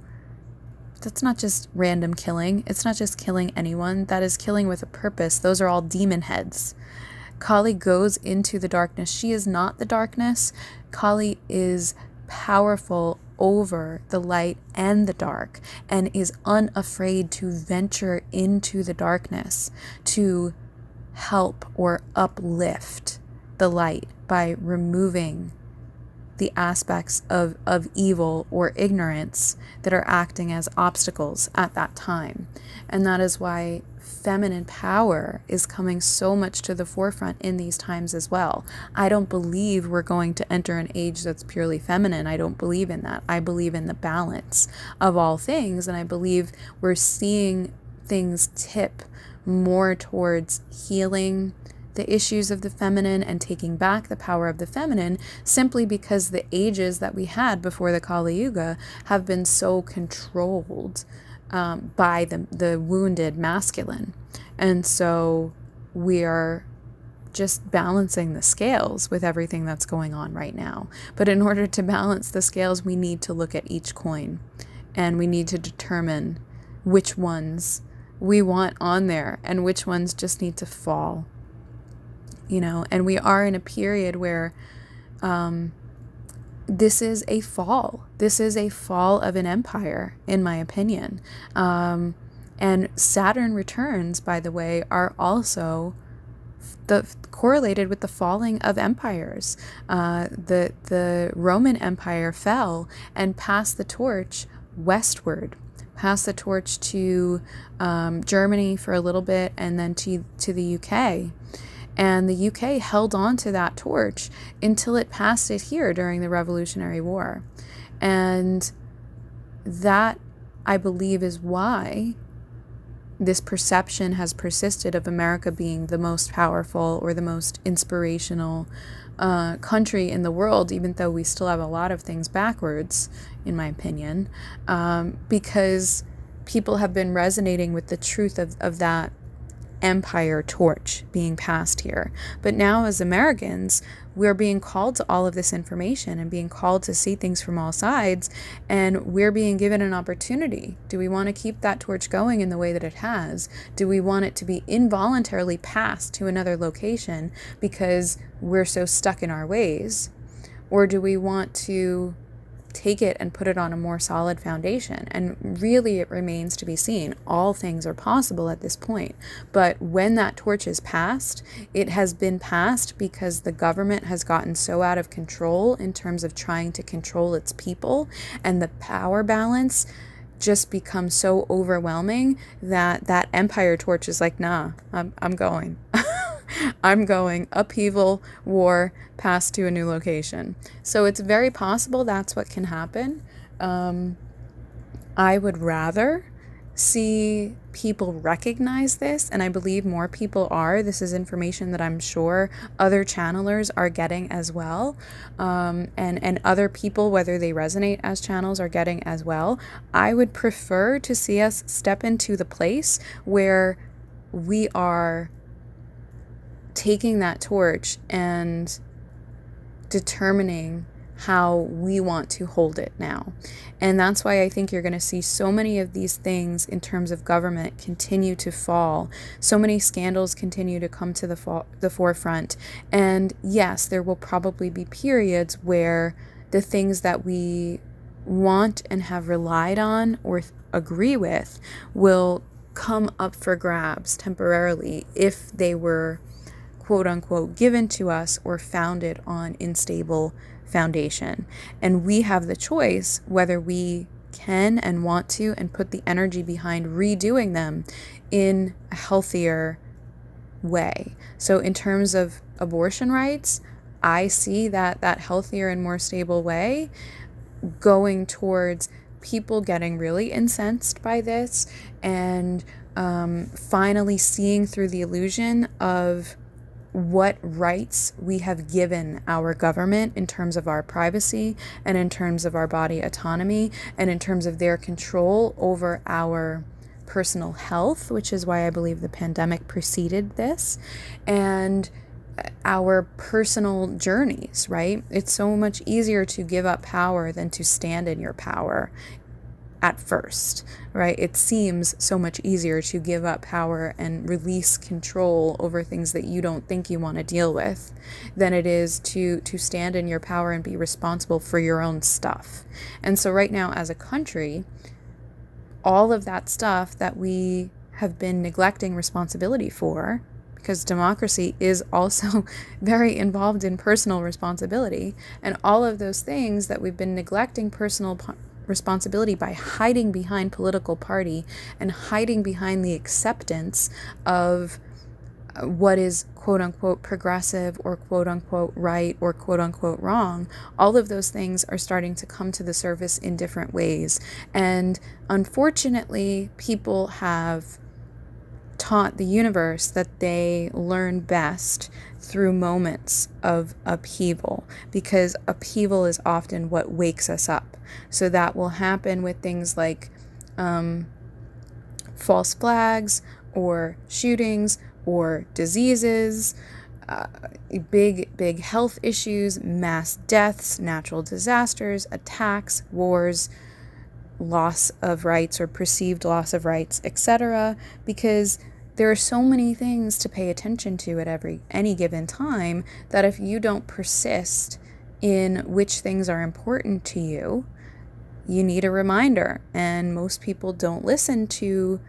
that's not just random killing. It's not just killing anyone. That is killing with a purpose. Those are all demon heads. Kali goes into the darkness. She is not the darkness. Kali is powerful over the light and the dark, and is unafraid to venture into the darkness to help or uplift the light by removing the aspects of evil or ignorance that are acting as obstacles at that time. And that is why feminine power is coming so much to the forefront in these times as well. I don't believe we're going to enter an age that's purely feminine. I don't believe in that. I believe in the balance of all things, and I believe we're seeing things tip more towards healing the issues of the feminine and taking back the power of the feminine, simply because the ages that we had before the Kali Yuga have been so controlled by the wounded masculine. And so we are just balancing the scales with everything that's going on right now. But in order to balance the scales, we need to look at each coin, and we need to determine which ones we want on there and which ones just need to fall. And we are in a period where this is a fall. This is a fall of an empire, in my opinion. And Saturn returns, by the way, are also correlated with the falling of empires. The Roman Empire fell and passed the torch westward, passed the torch to Germany for a little bit, and then to the UK. And the UK held on to that torch until it passed it here during the Revolutionary War. And that, I believe, is why this perception has persisted of America being the most powerful or the most inspirational country in the world, even though we still have a lot of things backwards, in my opinion, because people have been resonating with the truth of that empire torch being passed here. But now as Americans, we're being called to all of this information and being called to see things from all sides, and we're being given an opportunity. Do we want to keep that torch going in the way that it has? Do we want it to be involuntarily passed to another location because we're so stuck in our ways? Or do we want to take it and put it on a more solid foundation? And really, it remains to be seen. All things are possible at this point. But when that torch is passed, it has been passed because the government has gotten so out of control in terms of trying to control its people, and the power balance just becomes so overwhelming that that empire torch is like, nah, I'm going. I'm going upheaval, war, pass to a new location. So it's very possible that's what can happen. I would rather see people recognize this, and I believe more people are. This is information that I'm sure other channelers are getting as well, and other people, whether they resonate as channels, are getting as well. I would prefer to see us step into the place where we are taking that torch and determining how we want to hold it now. And that's why I think you're going to see so many of these things in terms of government continue to fall. So many scandals continue to come to the forefront. And yes, there will probably be periods where the things that we want and have relied on or agree with will come up for grabs temporarily if they were quote unquote given to us or founded on unstable foundation. And we have the choice whether we can and want to and put the energy behind redoing them in a healthier way. So in terms of abortion rights, I see that healthier and more stable way going towards people getting really incensed by this and finally seeing through the illusion of what rights we have given our government in terms of our privacy and in terms of our body autonomy and in terms of their control over our personal health, which is why I believe the pandemic preceded this, and our personal journeys, right? It's so much easier to give up power than to stand in your power at first, right? It seems so much easier to give up power and release control over things that you don't think you want to deal with than it is to stand in your power and be responsible for your own stuff. And so right now as a country, all of that stuff that we have been neglecting responsibility for, because democracy is also very involved in personal responsibility, and all of those things that we've been neglecting personal responsibility by hiding behind political party and hiding behind the acceptance of what is quote unquote progressive or quote unquote right or quote unquote wrong, all of those things are starting to come to the surface in different ways. And unfortunately, people have taught the universe that they learn best through moments of upheaval, because upheaval is often what wakes us up. So that will happen with things like false flags or shootings or diseases, big health issues, mass deaths, natural disasters, attacks, wars, loss of rights or perceived loss of rights, etc. Because there are so many things to pay attention to at any given time that if you don't persist in which things are important to you, you need a reminder. And most people don't listen to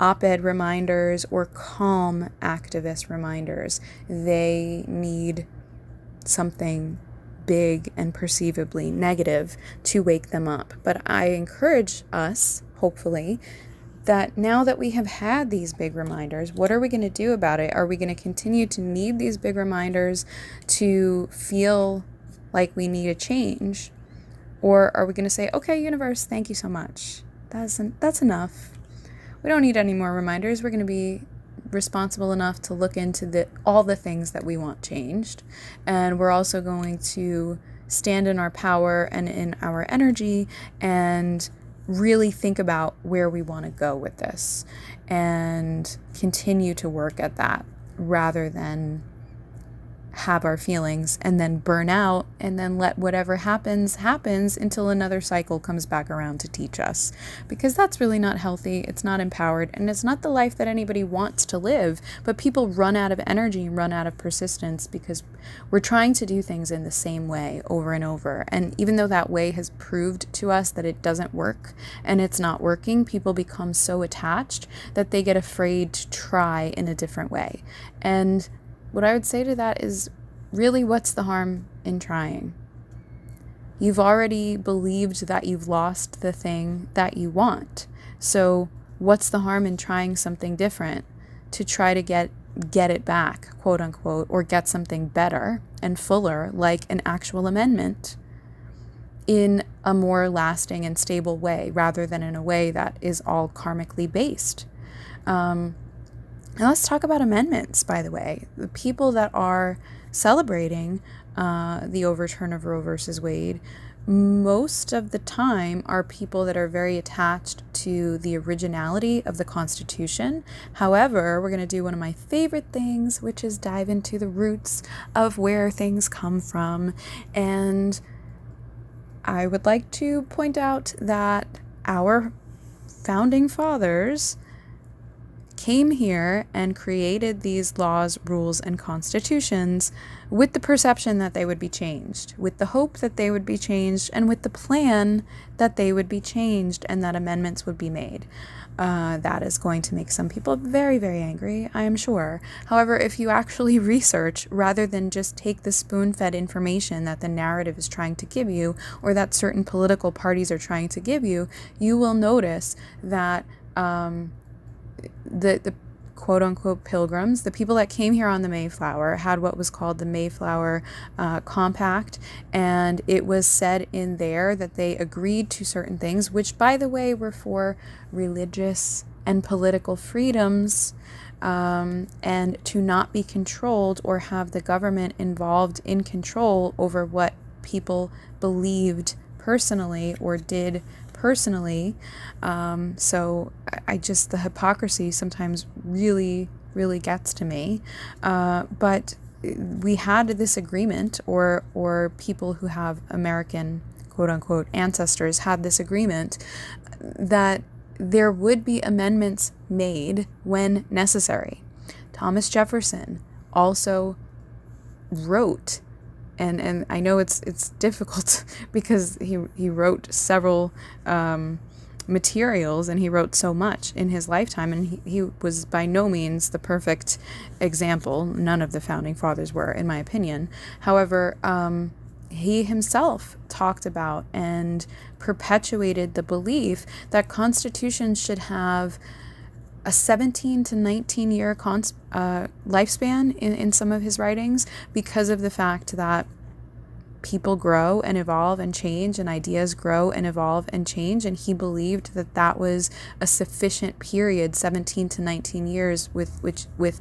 op-ed reminders or calm activist reminders. They need something big and perceivably negative to wake them up. But I encourage us, hopefully, that now that we have had these big reminders, what are we going to do about it? Are we going to continue to need these big reminders to feel like we need a change? Or are we going to say, okay, universe, thank you so much. That's enough. We don't need any more reminders. We're going to be responsible enough to look into all the things that we want changed. And we're also going to stand in our power and in our energy and really think about where we want to go with this and continue to work at that rather than have our feelings and then burn out and then let whatever happens until another cycle comes back around to teach us, because that's really not healthy. It's not empowered, and it's not the life that anybody wants to live. But people run out of energy and run out of persistence because we're trying to do things in the same way over and over. And even though that way has proved to us that it doesn't work and it's not working, people become so attached that they get afraid to try in a different way. And what I would say to that is, really, what's the harm in trying? You've already believed that you've lost the thing that you want. So what's the harm in trying something different to try to get it back, quote unquote, or get something better and fuller, like an actual amendment, in a more lasting and stable way, rather than in a way that is all karmically based? Now let's talk about amendments, by the way. The people that are celebrating the overturn of Roe versus Wade, most of the time are people that are very attached to the originality of the Constitution. However, we're going to do one of my favorite things, which is dive into the roots of where things come from. And I would like to point out that our founding fathers came here and created these laws, rules, and constitutions with the perception that they would be changed, with the hope that they would be changed, and with the plan that they would be changed and that amendments would be made. That is going to make some people very, very angry, I am sure. However, if you actually research, rather than just take the spoon-fed information that the narrative is trying to give you, or that certain political parties are trying to give you, you will notice that the quote unquote pilgrims, the people that came here on the Mayflower, had what was called the Mayflower Compact, and it was said in there that they agreed to certain things, which, by the way, were for religious and political freedoms, and to not be controlled or have the government involved in control over what people believed personally or did personally. So I just, the hypocrisy sometimes really, really gets to me. But we had this agreement, or people who have American quote unquote ancestors had this agreement that there would be amendments made when necessary. Thomas Jefferson also wrote, and I know it's difficult because he wrote several materials, and he wrote so much in his lifetime, and he was by no means the perfect example. None of the founding fathers were, in my opinion. However, he himself talked about and perpetuated the belief that constitutions should have a 17 to 19 year lifespan in some of his writings, because of the fact that people grow and evolve and change, and ideas grow and evolve and change. And he believed that that was a sufficient period, 17 to 19 years with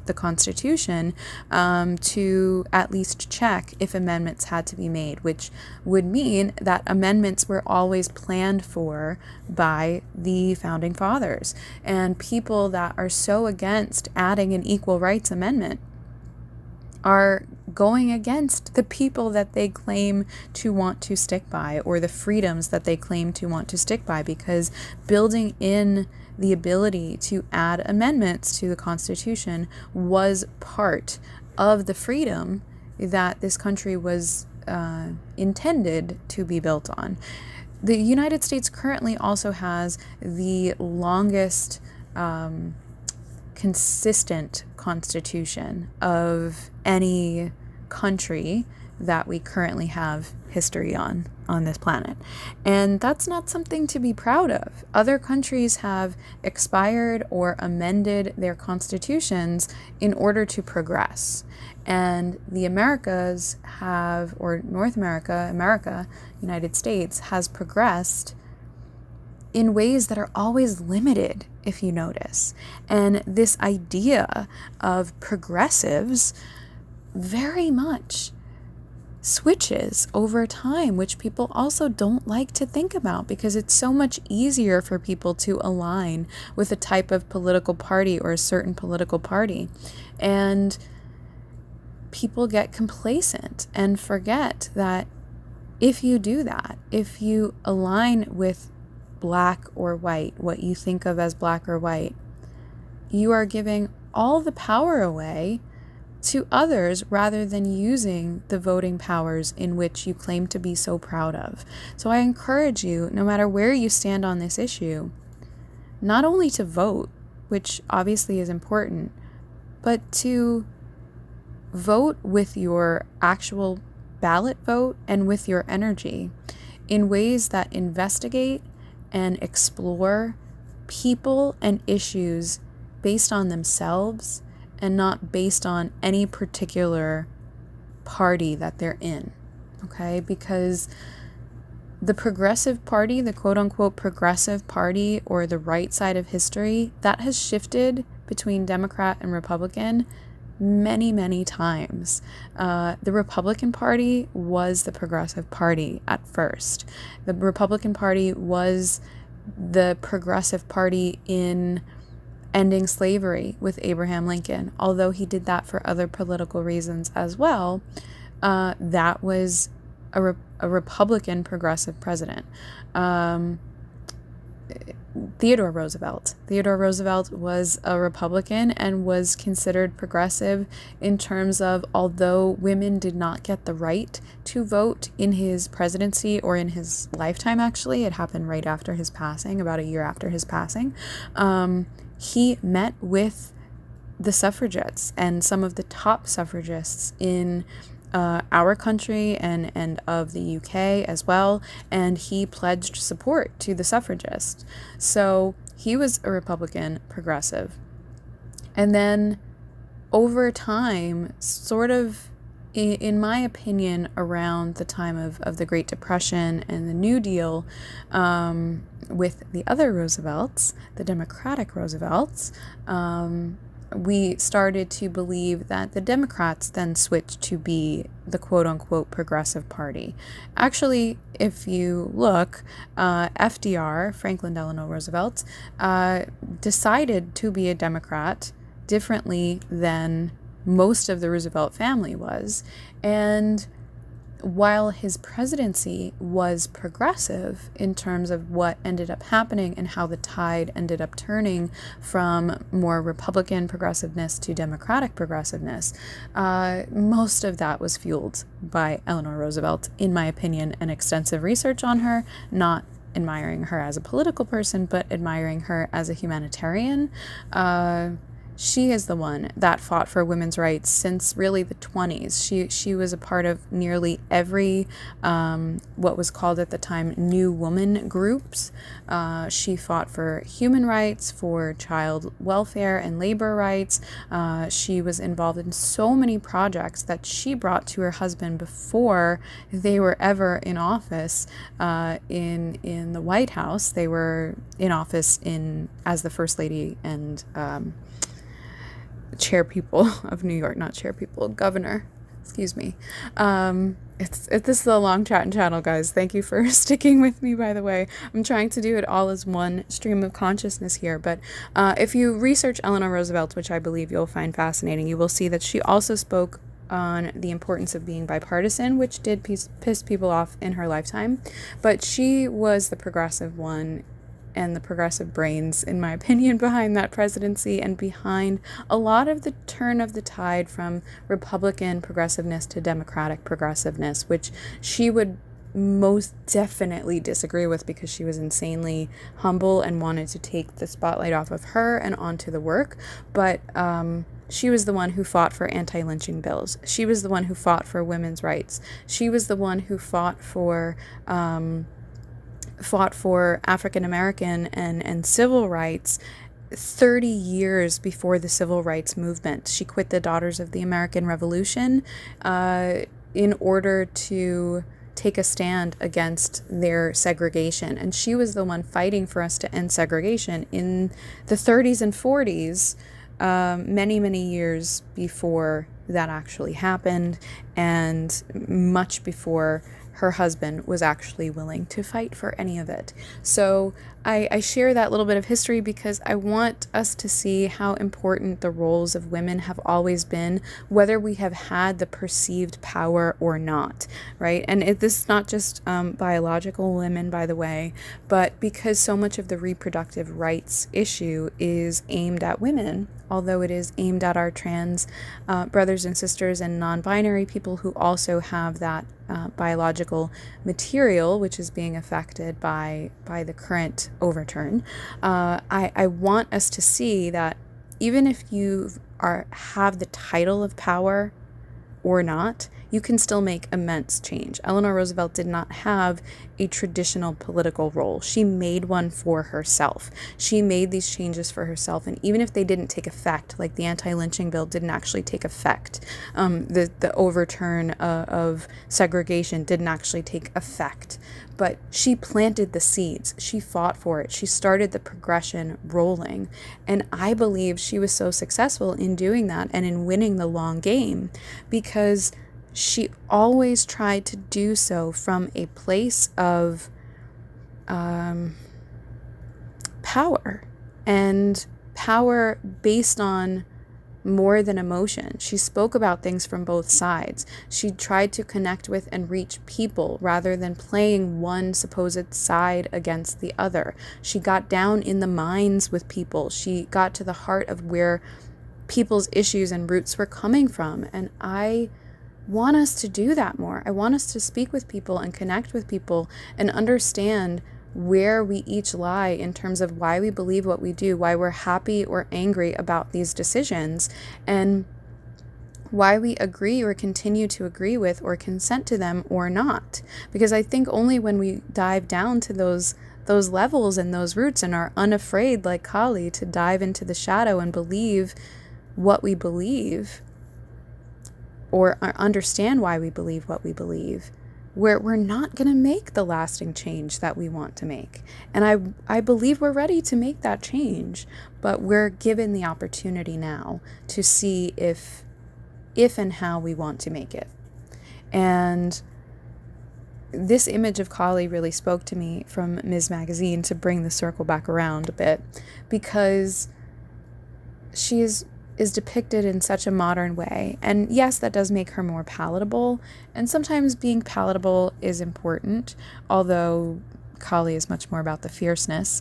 the Constitution, to at least check if amendments had to be made, which would mean that amendments were always planned for by the founding fathers. And people that are so against adding an equal rights amendment are going against the people that they claim to want to stick by, or the freedoms that they claim to want to stick by, because building in the ability to add amendments to the Constitution was part of the freedom that this country was intended to be built on. The United States currently also has the longest consistent constitution of any country that we currently have history on this planet. And that's not something to be proud of. Other countries have expired or amended their constitutions in order to progress. And the Americas have, or North America, United States, has progressed in ways that are always limited, if you notice. And this idea of progressives very much switches over time, which people also don't like to think about because it's so much easier for people to align with a type of political party or a certain political party. And people get complacent and forget that if you do that, if you align with black or white, what you think of as black or white, you are giving all the power away to others rather than using the voting powers in which you claim to be so proud of. So I encourage you, no matter where you stand on this issue, not only to vote, which obviously is important, but to vote with your actual ballot vote and with your energy in ways that investigate and explore people and issues based on themselves and not based on any particular party that they're in, okay? Because the progressive party, the quote-unquote progressive party, or the right side of history, that has shifted between Democrat and Republican many, many times. The Republican Party was the progressive party at first. The Republican Party was the progressive party in ending slavery with Abraham Lincoln. Although he did that for other political reasons as well, that was a Republican progressive president. Theodore Roosevelt. Theodore Roosevelt was a Republican and was considered progressive in terms of, although women did not get the right to vote in his presidency or in his lifetime, actually, it happened right after his passing, about a year after his passing, he met with the suffragettes and some of the top suffragists in our country and of the UK as well, and he pledged support to the suffragists. So he was a Republican progressive. And then over time, sort of, in my opinion, around the time of the Great Depression and the New Deal, with the other Roosevelts, the Democratic Roosevelts, we started to believe that the Democrats then switched to be the quote-unquote progressive party. Actually, if you look, FDR, Franklin Delano Roosevelt, decided to be a Democrat differently than most of the Roosevelt family was. And while his presidency was progressive in terms of what ended up happening and how the tide ended up turning from more Republican progressiveness to Democratic progressiveness, most of that was fueled by Eleanor Roosevelt, in my opinion, and extensive research on her, not admiring her as a political person, but admiring her as a humanitarian. She is the one that fought for women's rights since really the 20s. She was a part of nearly every what was called at the time New Woman groups. She fought for human rights, for child welfare and labor rights. She was involved in so many projects that she brought to her husband before they were ever in office in the White House. They were in office as the First Lady and governor, excuse me. This is a long chat and channel, guys. Thank you for sticking with me, by the way. I'm trying to do it all as one stream of consciousness here, but if you research Eleanor Roosevelt, which I believe you'll find fascinating, you will see that she also spoke on the importance of being bipartisan, which did piss people off in her lifetime, but she was the progressive one and the progressive brains, in my opinion, behind that presidency and behind a lot of the turn of the tide from Republican progressiveness to Democratic progressiveness, which she would most definitely disagree with because she was insanely humble and wanted to take the spotlight off of her and onto the work. But she was the one who fought for anti-lynching bills. She was the one who fought for women's rights. She was the one who fought for African American and civil rights 30 years before the civil rights movement. She quit the Daughters of the American Revolution in order to take a stand against their segregation. And she was the one fighting for us to end segregation in the 30s and 40s. many, many years before that actually happened, and much before her husband was actually willing to fight for any of it. So I share that little bit of history because I want us to see how important the roles of women have always been, whether we have had the perceived power or not, right? And this is not just biological women, by the way, but because so much of the reproductive rights issue is aimed at women, although it is aimed at our trans brothers and sisters and non-binary people who also have that biological material, which is being affected by the current overturn. I want us to see that even if you have the title of power or not, you can still make immense change. Eleanor Roosevelt did not have a traditional political role. She made one for herself. She made these changes for herself, and even if they didn't take effect, like the anti-lynching bill didn't actually take effect, the overturn of segregation didn't actually take effect, but she planted the seeds. She fought for it. She started the progression rolling, and I believe she was so successful in doing that and in winning the long game because she always tried to do so from a place of power, and power based on more than emotion. She spoke about things from both sides. She tried to connect with and reach people rather than playing one supposed side against the other. She got down in the minds with people. She got to the heart of where people's issues and roots were coming from, and I want us to do that more. I want us to speak with people and connect with people and understand where we each lie in terms of why we believe what we do, why we're happy or angry about these decisions, and why we agree or continue to agree with or consent to them or not. Because I think only when we dive down to those levels and those roots and are unafraid, like 𝑓reewill, to dive into the shadow and believe what we believe, or understand why we believe what we believe, we're not going to make the lasting change that we want to make. And I believe we're ready to make that change, but we're given the opportunity now to see if and how we want to make it. And this image of 𝑓reewill really spoke to me from Ms. Magazine, to bring the circle back around a bit, because she is depicted in such a modern way. And yes, that does make her more palatable. And sometimes being palatable is important, although 𝑓reewill is much more about the fierceness,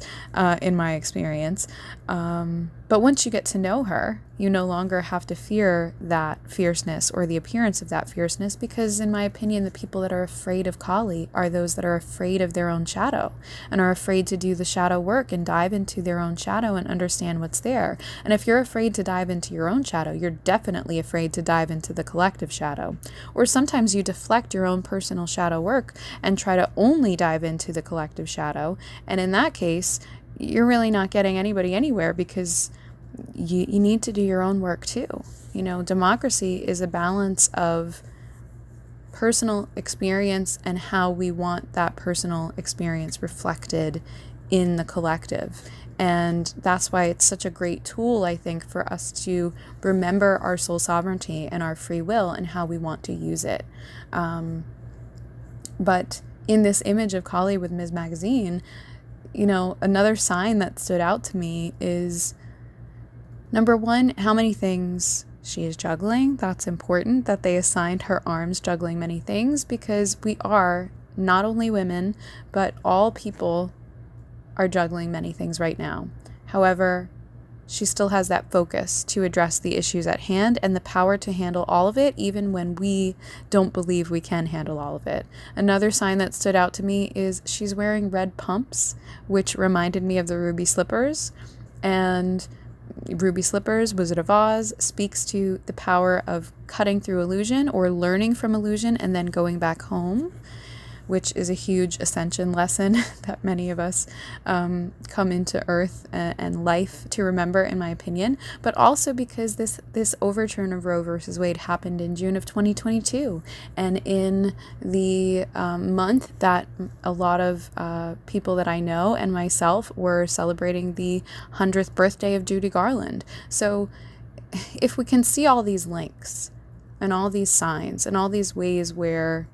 in my experience. But once you get to know her, you no longer have to fear that fierceness or the appearance of that fierceness, because in my opinion, the people that are afraid of 𝑓reewill are those that are afraid of their own shadow and are afraid to do the shadow work and dive into their own shadow and understand what's there. And if you're afraid to dive into your own shadow, you're definitely afraid to dive into the collective shadow. Or sometimes you deflect your own personal shadow work and try to only dive into the collective shadow. And in that case, you're really not getting anybody anywhere, because you need to do your own work too. You know, democracy is a balance of personal experience and how we want that personal experience reflected in the collective. And that's why it's such a great tool, I think, for us to remember our soul sovereignty and our free will and how we want to use it. But in this image of 𝑓reewill with Ms. Magazine, you know, another sign that stood out to me is, number one, how many things she is juggling. That's important that they assigned her arms juggling many things, because we are not only women, but all people are juggling many things right now. However, she still has that focus to address the issues at hand and the power to handle all of it, even when we don't believe we can handle all of it. Another sign that stood out to me is she's wearing red pumps, which reminded me of the ruby slippers. And ruby slippers, Wizard of Oz, speaks to the power of cutting through illusion or learning from illusion and then going back home. which is a huge ascension lesson that many of us come into earth and life to remember, in my opinion, but also because this overturn of Roe versus Wade happened in June of 2022, and in the month that a lot of people that I know and myself were celebrating the 100th birthday of Judy Garland. So if we can see all these links and all these signs and all these ways where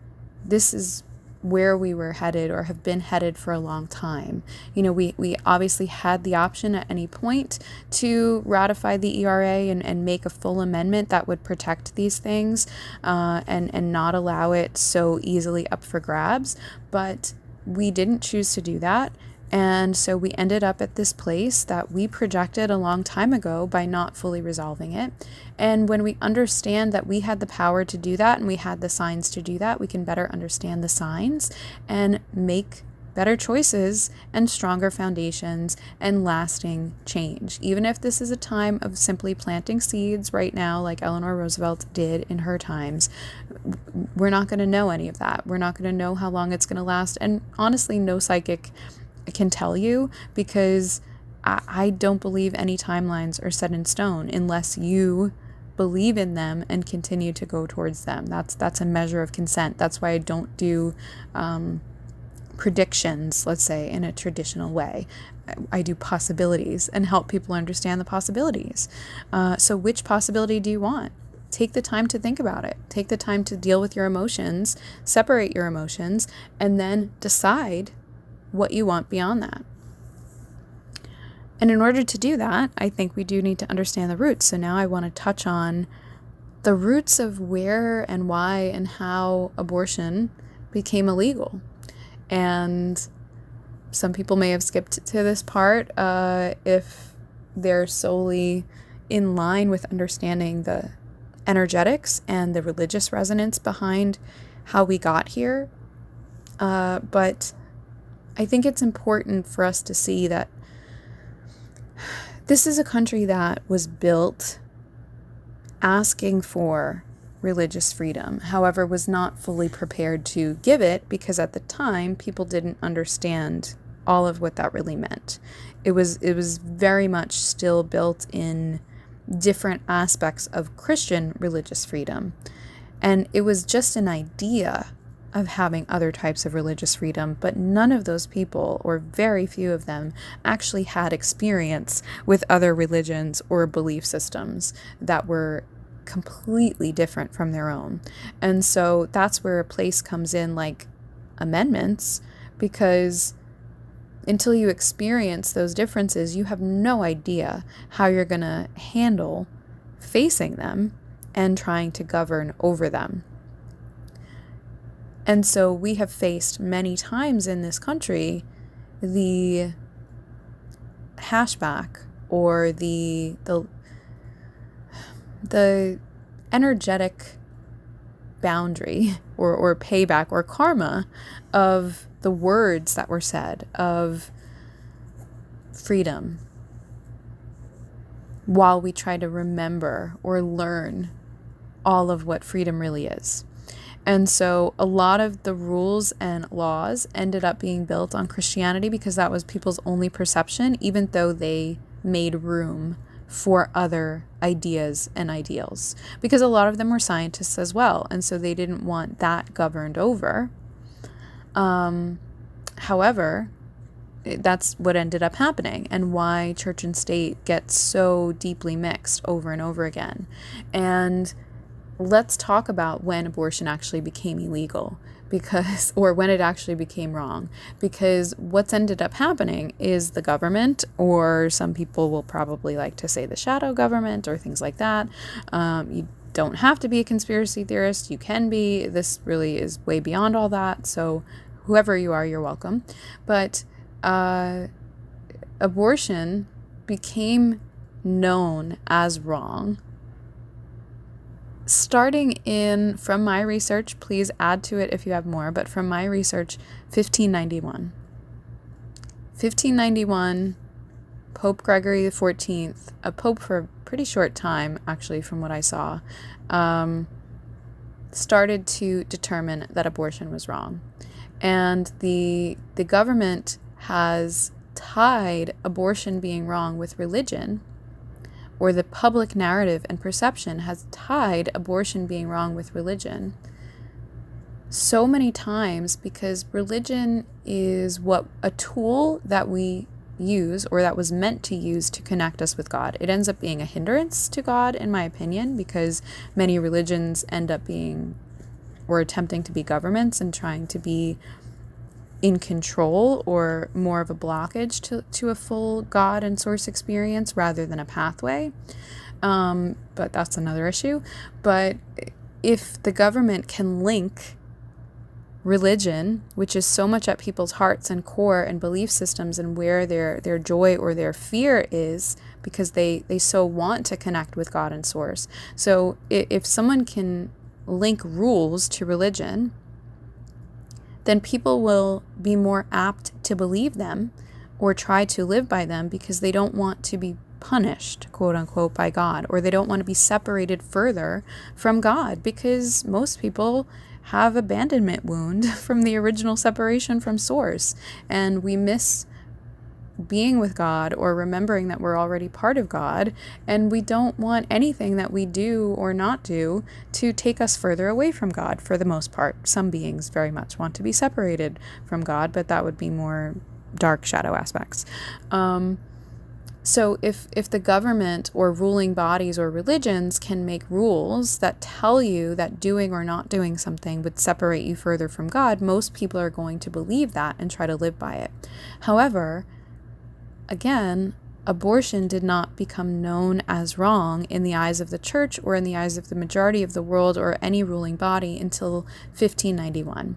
this is where we were headed or have been headed for a long time. We obviously had the option at any point to ratify the ERA and make a full amendment that would protect these things and not allow it so easily up for grabs. But we didn't choose to do that. And so we ended up at this place that we projected a long time ago by not fully resolving it. And when we understand that we had the power to do that and we had the signs to do that, we can better understand the signs and make better choices and stronger foundations and lasting change. Even if this is a time of simply planting seeds right now, like Eleanor Roosevelt did in her times, we're not going to know any of that. We're not going to know how long it's going to last. And honestly, no psychic can tell you, because I don't believe any timelines are set in stone unless you believe in them and continue to go towards them. That's a measure of consent. That's why I don't do predictions, let's say, in a traditional way. I do possibilities and help people understand the possibilities. So which possibility do you want? Take the time to think about it. Take the time to deal with your emotions, separate your emotions, and then decide what you want beyond that. And in order to do that, I think we do need to understand the roots. So now I want to touch on the roots of where and why and how abortion became illegal. And some people may have skipped to this part if they're solely in line with understanding the energetics and the religious resonance behind how we got here. But I think it's important for us to see that this is a country that was built asking for religious freedom, however, was not fully prepared to give it, because at the time people didn't understand all of what that really meant. It was very much still built in different aspects of Christian religious freedom. And it was just an idea of having other types of religious freedom, but none of those people, or very few of them, actually had experience with other religions or belief systems that were completely different from their own. And so that's where a place comes in like amendments, because until you experience those differences, you have no idea how you're going to handle facing them and trying to govern over them. And so we have faced many times in this country the hashback or the energetic boundary or payback or karma of the words that were said of freedom while we try to remember or learn all of what freedom really is. And so a lot of the rules and laws ended up being built on Christianity because that was people's only perception, even though they made room for other ideas and ideals, because a lot of them were scientists as well. And so they didn't want that governed over. However, that's what ended up happening, and why church and state get so deeply mixed over and over again. And let's talk about when abortion actually became illegal, or when it actually became wrong, because what's ended up happening is the government, or some people will probably like to say the shadow government or things like that. You don't have to be a conspiracy theorist. You can be. This really is way beyond all that. So whoever you are, you're welcome. But abortion became known as wrong starting in, from my research, please add to it if you have more, but from my research, 1591. 1591, Pope Gregory XIV, a pope for a pretty short time, actually, from what I saw, started to determine that abortion was wrong. And the government has tied abortion being wrong with religion, or the public narrative and perception has tied abortion being wrong with religion so many times, because religion is a tool that we use, or that was meant to use, to connect us with God. It ends up being a hindrance to God, in my opinion, because many religions end up being, or attempting to be, governments and trying to be in control, or more of a blockage to a full God and source experience rather than a pathway. But that's another issue. But if the government can link religion, which is so much at people's hearts and core and belief systems, and where their joy or their fear is, because they so want to connect with God and source. So if someone can link rules to religion, then people will be more apt to believe them or try to live by them, because they don't want to be punished, quote unquote, by God, or they don't want to be separated further from God, because most people have abandonment wound from the original separation from source, and we miss being with God or remembering that we're already part of God, and we don't want anything that we do or not do to take us further away from God. For the most part, some beings very much want to be separated from God, but that would be more dark shadow aspects. So if the government or ruling bodies or religions can make rules that tell you that doing or not doing something would separate you further from God, most people are going to believe that and try to live by it. However, again, abortion did not become known as wrong in the eyes of the church, or in the eyes of the majority of the world, or any ruling body, until 1591.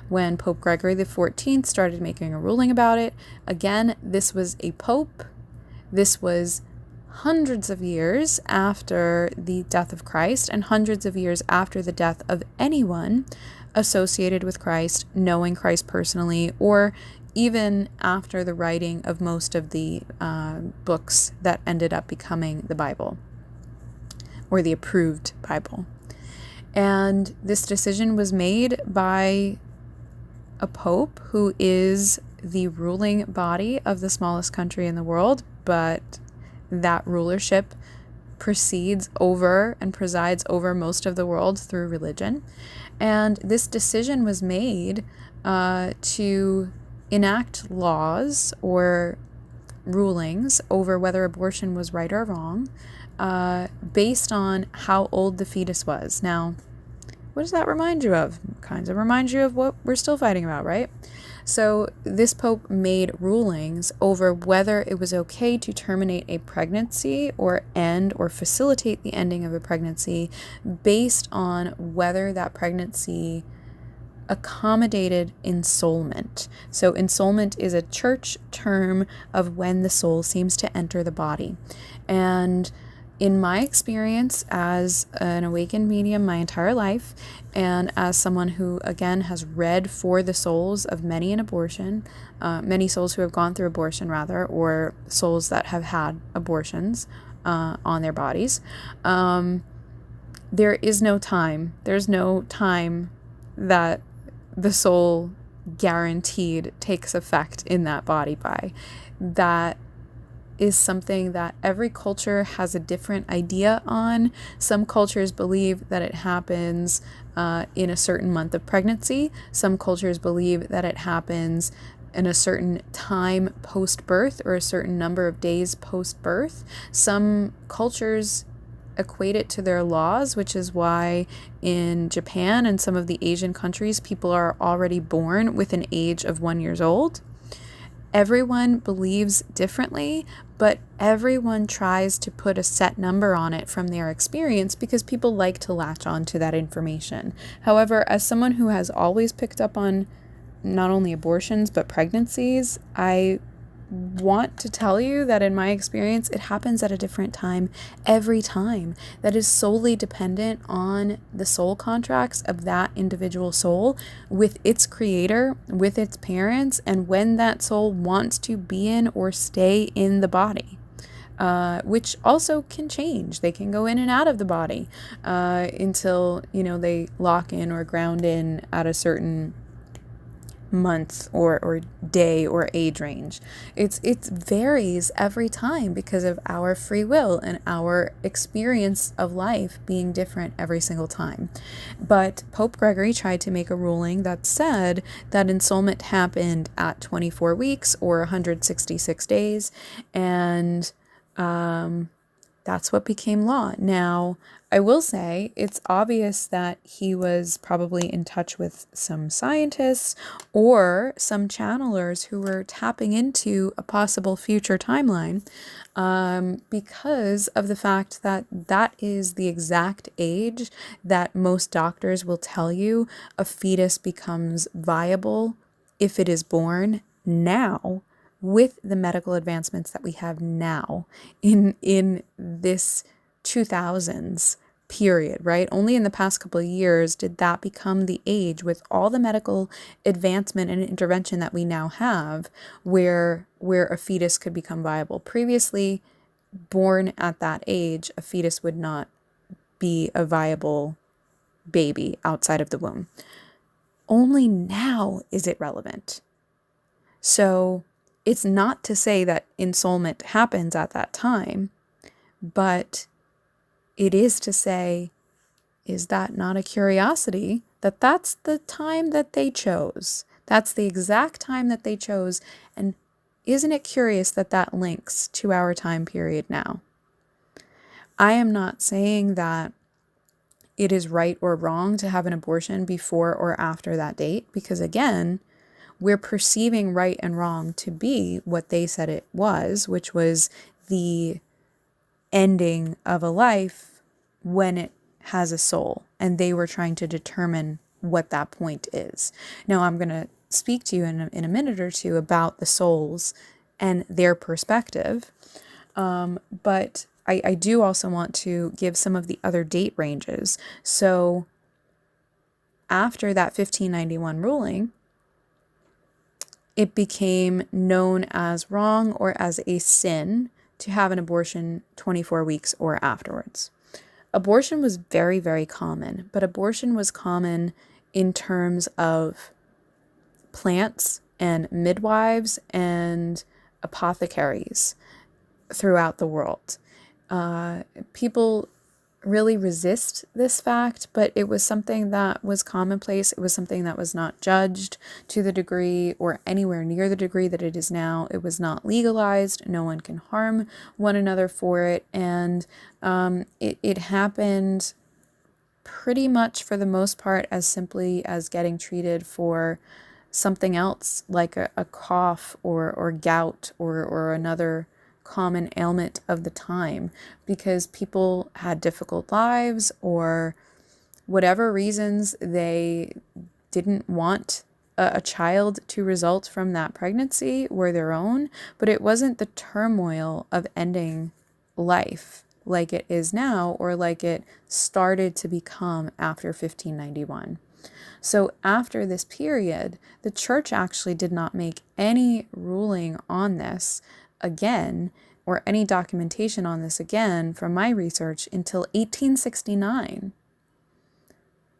When Pope Gregory XIV started making a ruling about it. Again, this was a pope. This was hundreds of years after the death of Christ, and hundreds of years after the death of anyone associated with Christ, knowing Christ personally, or even after the writing of most of the books that ended up becoming the Bible, or the approved Bible. And this decision was made by a pope who is the ruling body of the smallest country in the world, but that rulership presides over and presides over most of the world through religion. And this decision was made to enact laws or rulings over whether abortion was right or wrong, based on how old the fetus was. Now, what does that remind you of? Kind of reminds you of what we're still fighting about, right? So this pope made rulings over whether it was okay to terminate a pregnancy, or end or facilitate the ending of a pregnancy, based on whether that pregnancy accommodated ensoulment. So ensoulment is a church term of when the soul seems to enter the body. And in my experience as an awakened medium my entire life, and as someone who, again, has read for the souls of many in abortion, many souls who have gone through abortion, rather, or souls that have had abortions on their bodies, there is no time. There's no time that the soul guaranteed takes effect in that body by. That is something that every culture has a different idea on. Some cultures believe that it happens in a certain month of pregnancy. Some cultures believe that it happens in a certain time post-birth, or a certain number of days post-birth. Some cultures equate it to their laws, which is why in Japan and some of the Asian countries, people are already born with an age of 1 year old. Everyone believes differently, but everyone tries to put a set number on it from their experience, because people like to latch on to that information. However, as someone who has always picked up on not only abortions but pregnancies, I want to tell you that in my experience, it happens at a different time every time. That is solely dependent on the soul contracts of that individual soul with its creator, with its parents, and when that soul wants to be in or stay in the body. Which also can change. They can go in and out of the body until, they lock in or ground in at a certain month or day or age range. It varies every time because of our free will and our experience of life being different every single time. But Pope Gregory tried to make a ruling that said that ensoulment happened at 24 weeks or 166 days, and that's what became law. Now, I will say it's obvious that he was probably in touch with some scientists or some channelers who were tapping into a possible future timeline, because of the fact that that is the exact age that most doctors will tell you a fetus becomes viable if it is born now, with the medical advancements that we have now in this 2000s period, right? Only in the past couple of years did that become the age, with all the medical advancement and intervention that we now have, where a fetus could become viable. Previously, born at that age, a fetus would not be a viable baby outside of the womb. Only now is it relevant. So it's not to say that ensoulment happens at that time, but it is to say, is that not a curiosity that that's the time that they chose? That's the exact time that they chose. And isn't it curious that that links to our time period now? I am not saying that it is right or wrong to have an abortion before or after that date, because again, we're perceiving right and wrong to be what they said it was, which was the ending of a life when it has a soul. And they were trying to determine what that point is. Now, I'm going to speak to you in a minute or two about the souls and their perspective. But I do also want to give some of the other date ranges. So after that 1591 ruling, it became known as wrong or as a sin to have an abortion 24 weeks or afterwards. Abortion was very, very common, but abortion was common in terms of plants and midwives and apothecaries throughout the world. People really resist this fact, but it was something that was commonplace. It was something that was not judged to the degree or anywhere near the degree that it is now. It was not legalized. No one can harm one another for it. And it happened pretty much for the most part as simply as getting treated for something else, like a cough or gout or another common ailment of the time, because people had difficult lives or whatever reasons they didn't want a child to result from that pregnancy were their own, but it wasn't the turmoil of ending life like it is now or like it started to become after 1591. So after this period, the church actually did not make any ruling on this again, or any documentation on this again from my research until 1869.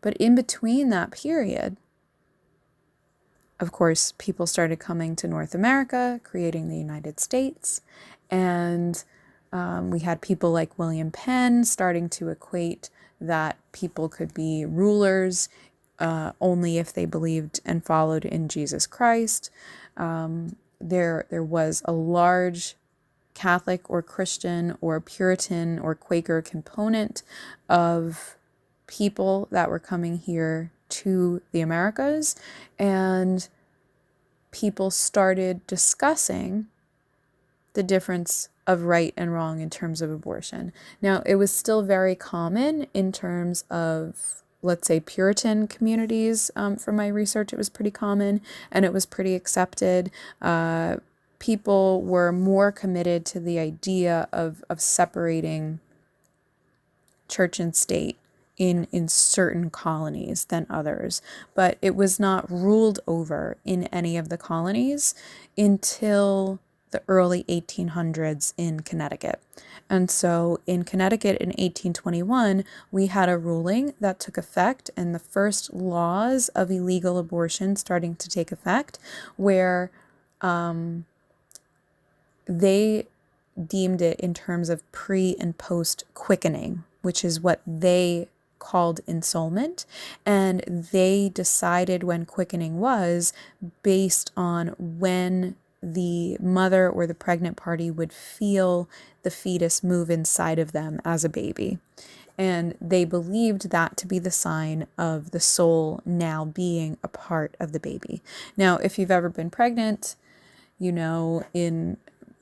But in between that period, of course, people started coming to North America, creating the United States, and we had people like William Penn starting to equate that people could be rulers only if they believed and followed in Jesus Christ. There was a large Catholic or Christian or Puritan or Quaker component of people that were coming here to the Americas, and people started discussing the difference of right and wrong in terms of abortion. Now, it was still very common in terms of, let's say, Puritan communities. From my research, it was pretty common and it was pretty accepted. People were more committed to the idea of separating church and state in certain colonies than others, but it was not ruled over in any of the colonies until the early 1800s in Connecticut. And so in Connecticut in 1821, we had a ruling that took effect, and the first laws of illegal abortion starting to take effect, where they deemed it in terms of pre and post quickening, which is what they called ensoulment. And they decided when quickening was based on when the mother or the pregnant party would feel the fetus move inside of them as a baby. And they believed that to be the sign of the soul now being a part of the baby. Now, if you've ever been pregnant, you know, in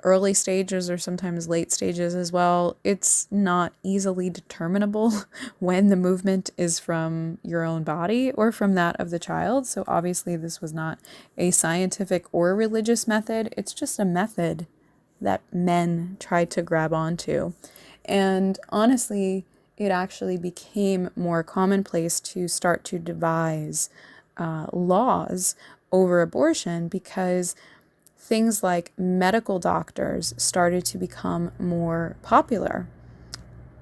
early stages or sometimes late stages as well, it's not easily determinable when the movement is from your own body or from that of the child. So obviously this was not a scientific or religious method. It's just a method that men tried to grab onto. And honestly, it actually became more commonplace to start to devise laws over abortion, because things like medical doctors started to become more popular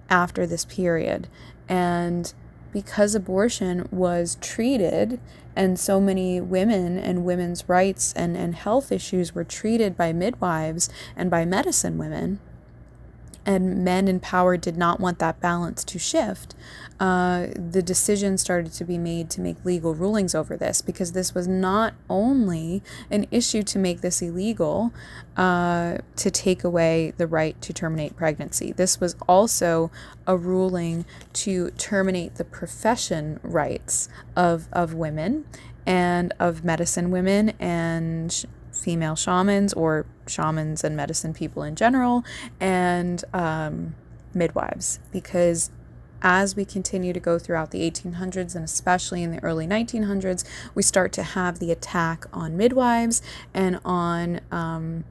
after this period. And because abortion was treated, and so many women and women's rights and health issues were treated by midwives and by medicine women, and men in power did not want that balance to shift, the decision started to be made to make legal rulings over this, because this was not only an issue to make this illegal, to take away the right to terminate pregnancy. This was also a ruling to terminate the profession rights of women and of medicine women and female shamans, or shamans and medicine people in general, and midwives. Because as we continue to go throughout the 1800s, and especially in the early 1900s, we start to have the attack on midwives and on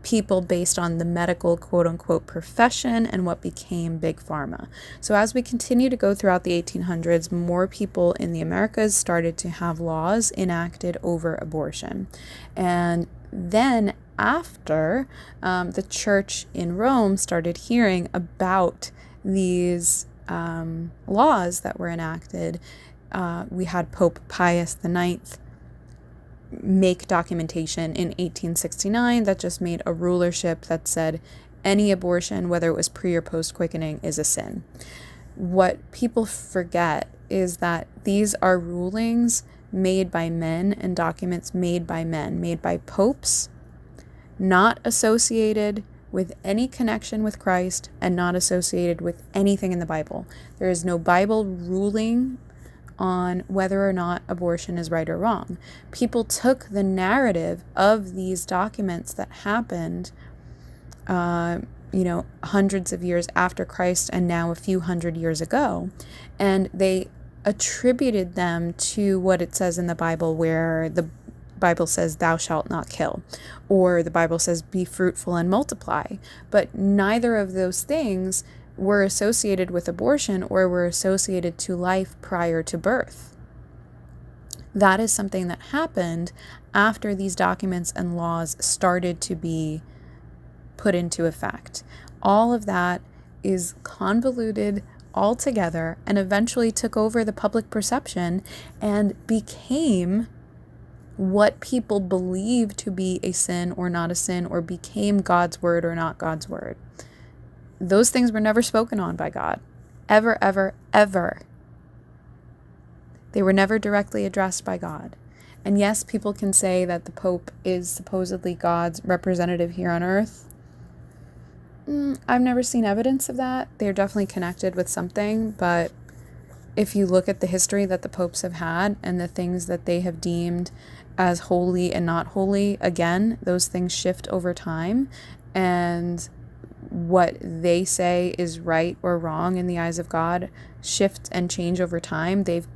people based on the medical quote-unquote profession and what became big pharma. So as we continue to go throughout the 1800s, more people in the Americas started to have laws enacted over abortion. And then after the church in Rome started hearing about these laws that were enacted, we had Pope Pius IX make documentation in 1869 that just made a rulership that said any abortion, whether it was pre or post quickening, is a sin. What people forget is that these are rulings made by men and documents made by men, made by popes, not associated with any connection with Christ and not associated with anything in the Bible. There is no Bible ruling on whether or not abortion is right or wrong. People took the narrative of these documents that happened, hundreds of years after Christ and now a few hundred years ago, and they attributed them to what it says in the Bible, where the Bible says, "Thou shalt not kill," or the Bible says, "Be fruitful and multiply." But neither of those things were associated with abortion or were associated to life prior to birth. That is something that happened after these documents and laws started to be put into effect. All of that is convoluted altogether and eventually took over the public perception and became what people believe to be a sin or not a sin, or became God's word or not God's word. Those things were never spoken on by God. Ever, ever, ever. They were never directly addressed by God. And yes, people can say that the Pope is supposedly God's representative here on earth. I've never seen evidence of that. They're definitely connected with something, but if you look at the history that the popes have had and the things that they have deemed as holy and not holy, again, those things shift over time, and what they say is right or wrong in the eyes of God shift and change over time. They've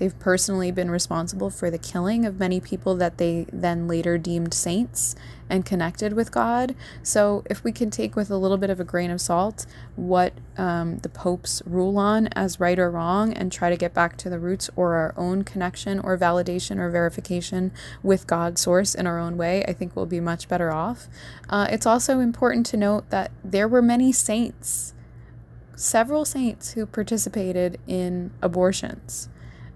They've personally been responsible for the killing of many people that they then later deemed saints and connected with God. So if we can take with a little bit of a grain of salt what the popes rule on as right or wrong and try to get back to the roots or our own connection or validation or verification with God's source in our own way, I think we'll be much better off. It's also important to note that there were many saints, several saints who participated in abortions.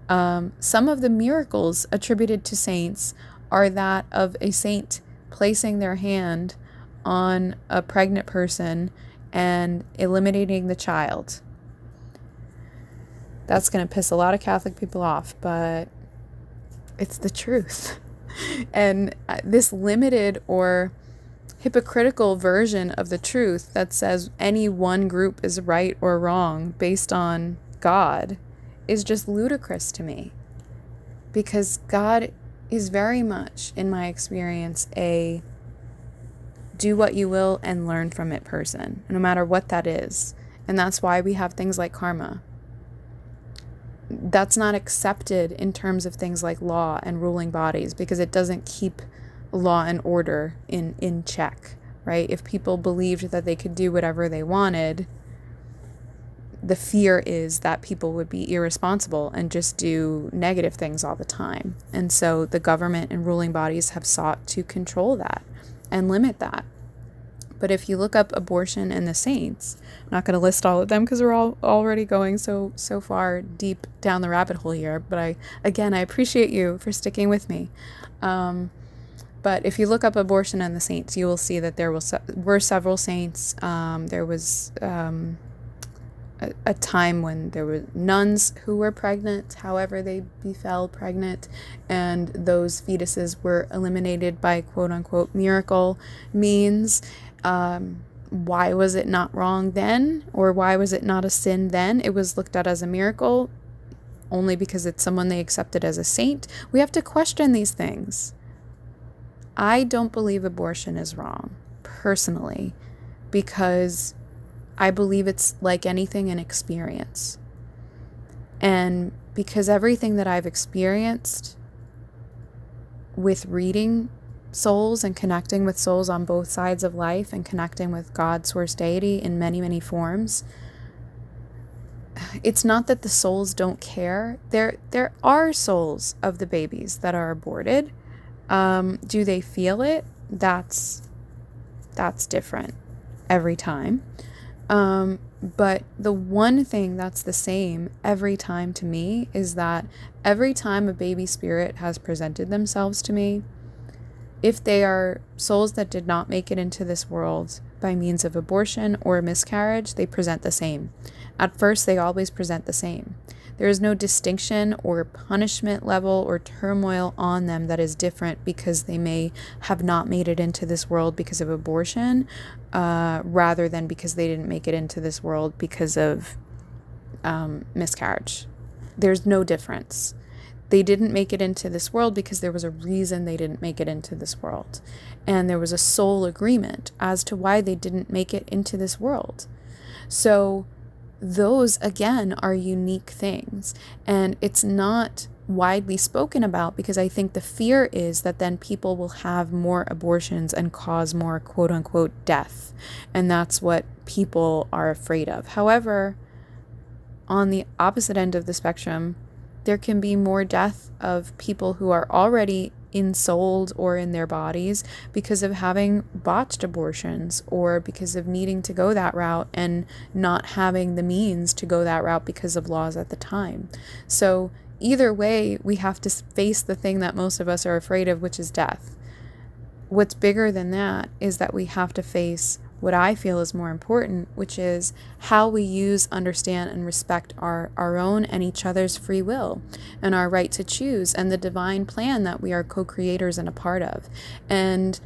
Some of the miracles attributed to saints are that of a saint placing their hand on a pregnant person and eliminating the child. That's going to piss a lot of Catholic people off, but it's the truth. And this limited or hypocritical version of the truth that says any one group is right or wrong based on God is just ludicrous to me, because God is very much, in my experience, a do what you will and learn from it person, no matter what that is. And that's why we have things like karma. That's not accepted in terms of things like law and ruling bodies, because it doesn't keep law and order in check, right? If people believed that they could do whatever they wanted, the fear is that people would be irresponsible and just do negative things all the time. And so the government and ruling bodies have sought to control that and limit that. But if you look up abortion and the saints, I'm not going to list all of them because we're all already going so far deep down the rabbit hole here. But I appreciate you for sticking with me. But if you look up abortion and the saints, you will see that there were several saints. There was a time when there were nuns who were pregnant, however they befell pregnant, and those fetuses were eliminated by quote-unquote miracle means. Why was it not wrong then? Or why was it not a sin then? It was looked at as a miracle only because it's someone they accepted as a saint. We have to question these things. I don't believe abortion is wrong, personally, because I believe it's like anything, an experience. And because everything that I've experienced with reading souls and connecting with souls on both sides of life and connecting with God, source, deity in many, many forms, it's not that the souls don't care. There are souls of the babies that are aborted. Do they feel it? That's different every time. But the one thing that's the same every time to me is that every time a baby spirit has presented themselves to me, if they are souls that did not make it into this world by means of abortion or miscarriage, they present the same. At first, they always present the same. There is no distinction or punishment level or turmoil on them that is different because they may have not made it into this world because of abortion, rather than because they didn't make it into this world because of miscarriage. There's no difference. They didn't make it into this world because there was a reason they didn't make it into this world. And there was a soul agreement as to why they didn't make it into this world. So those, again, are unique things. And it's not widely spoken about because I think the fear is that then people will have more abortions and cause more quote unquote death. And that's what people are afraid of. However, on the opposite end of the spectrum, there can be more death of people who are already ensouled or in their bodies because of having botched abortions or because of needing to go that route and not having the means to go that route because of laws at the time. So either way, we have to face the thing that most of us are afraid of, which is death. What's bigger than that is that we have to face what I feel is more important, which is how we use, understand, and respect our own and each other's free will and our right to choose and the divine plan that we are co-creators and a part of. And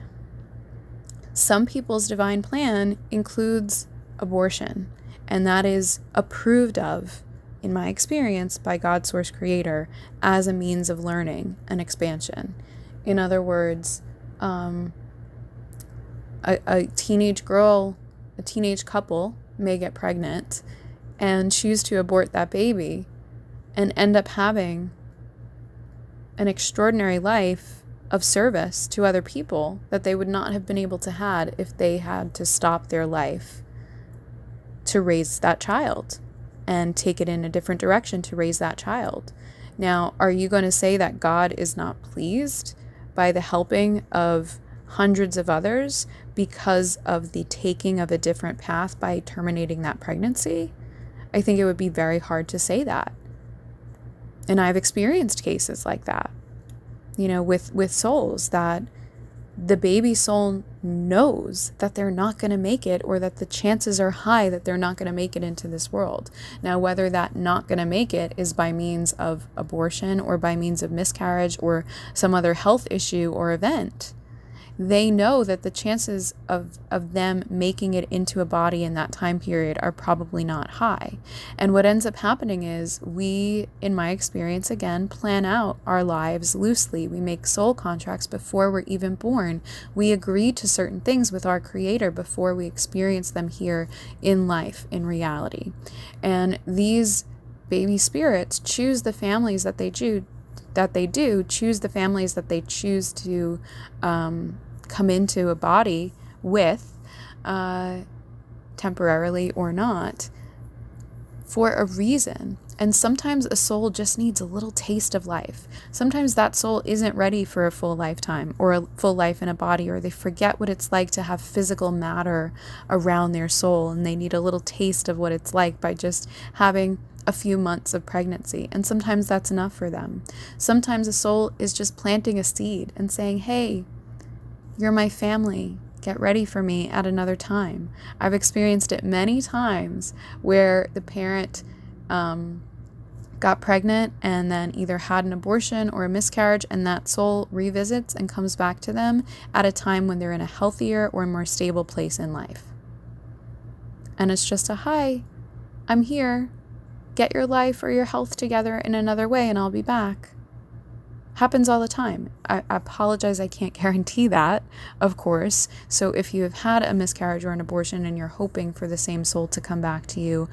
some people's divine plan includes abortion, and that is approved of, in my experience, by God's source creator as a means of learning and expansion. In other words, a teenage girl, a teenage couple may get pregnant and choose to abort that baby and end up having an extraordinary life of service to other people that they would not have been able to had if they had to stop their life to raise that child and take it in a different direction to raise that child. Now, are you going to say that God is not pleased by the helping of hundreds of others because of the taking of a different path by terminating that pregnancy? I think it would be very hard to say that. And I've experienced cases like that, with souls that the baby soul knows that they're not going to make it, or that the chances are high that they're not going to make it into this world. Now, whether that not going to make it is by means of abortion or by means of miscarriage or some other health issue or event, they know that the chances of them making it into a body in that time period are probably not high. And what ends up happening is we, in my experience, again, plan out our lives loosely. We make soul contracts before we're even born. We agree to certain things with our Creator before we experience them here in life, in reality. And these baby spirits choose the families that they choose the families that they choose to come into a body with, temporarily or not, for a reason. And sometimes a soul just needs a little taste of life. Sometimes that soul isn't ready for a full lifetime or a full life in a body, or they forget what it's like to have physical matter around their soul, and they need a little taste of what it's like by just having a few months of pregnancy. And sometimes that's enough for them. Sometimes a soul is just planting a seed and saying, hey, you're my family. Get ready for me at another time. I've experienced it many times where the parent got pregnant and then either had an abortion or a miscarriage, and that soul revisits and comes back to them at a time when they're in a healthier or more stable place in life. And it's just a, hi, I'm here. Get your life or your health together in another way and I'll be back. Happens all the time. I apologize, I can't guarantee that, of course. So if you have had a miscarriage or an abortion and you're hoping for the same soul to come back to you,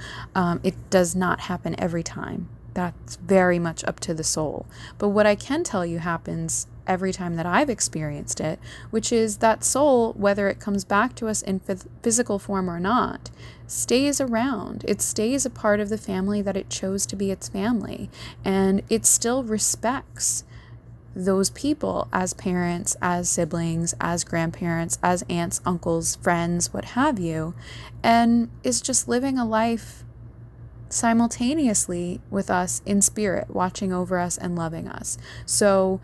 it does not happen every time. That's very much up to the soul. But what I can tell you happens every time that I've experienced it, which is that soul, whether it comes back to us in physical form or not, stays around. It stays a part of the family that it chose to be its family. And it still respects those people as parents, as siblings, as grandparents, as aunts, uncles, friends, what have you, and is just living a life simultaneously with us in spirit, watching over us and loving us. So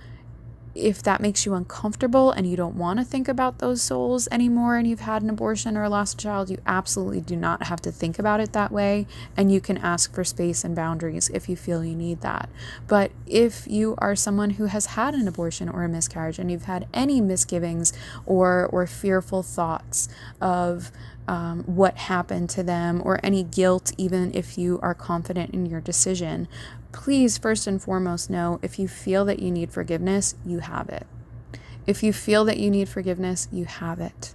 if that makes you uncomfortable and you don't want to think about those souls anymore, and you've had an abortion or lost a child, you absolutely do not have to think about it that way. And you can ask for space and boundaries if you feel you need that. But if you are someone who has had an abortion or a miscarriage, and you've had any misgivings or fearful thoughts of what happened to them, or any guilt, even if you are confident in your decision, please first and foremost know, if you feel that you need forgiveness, you have it. If you feel that you need forgiveness, you have it.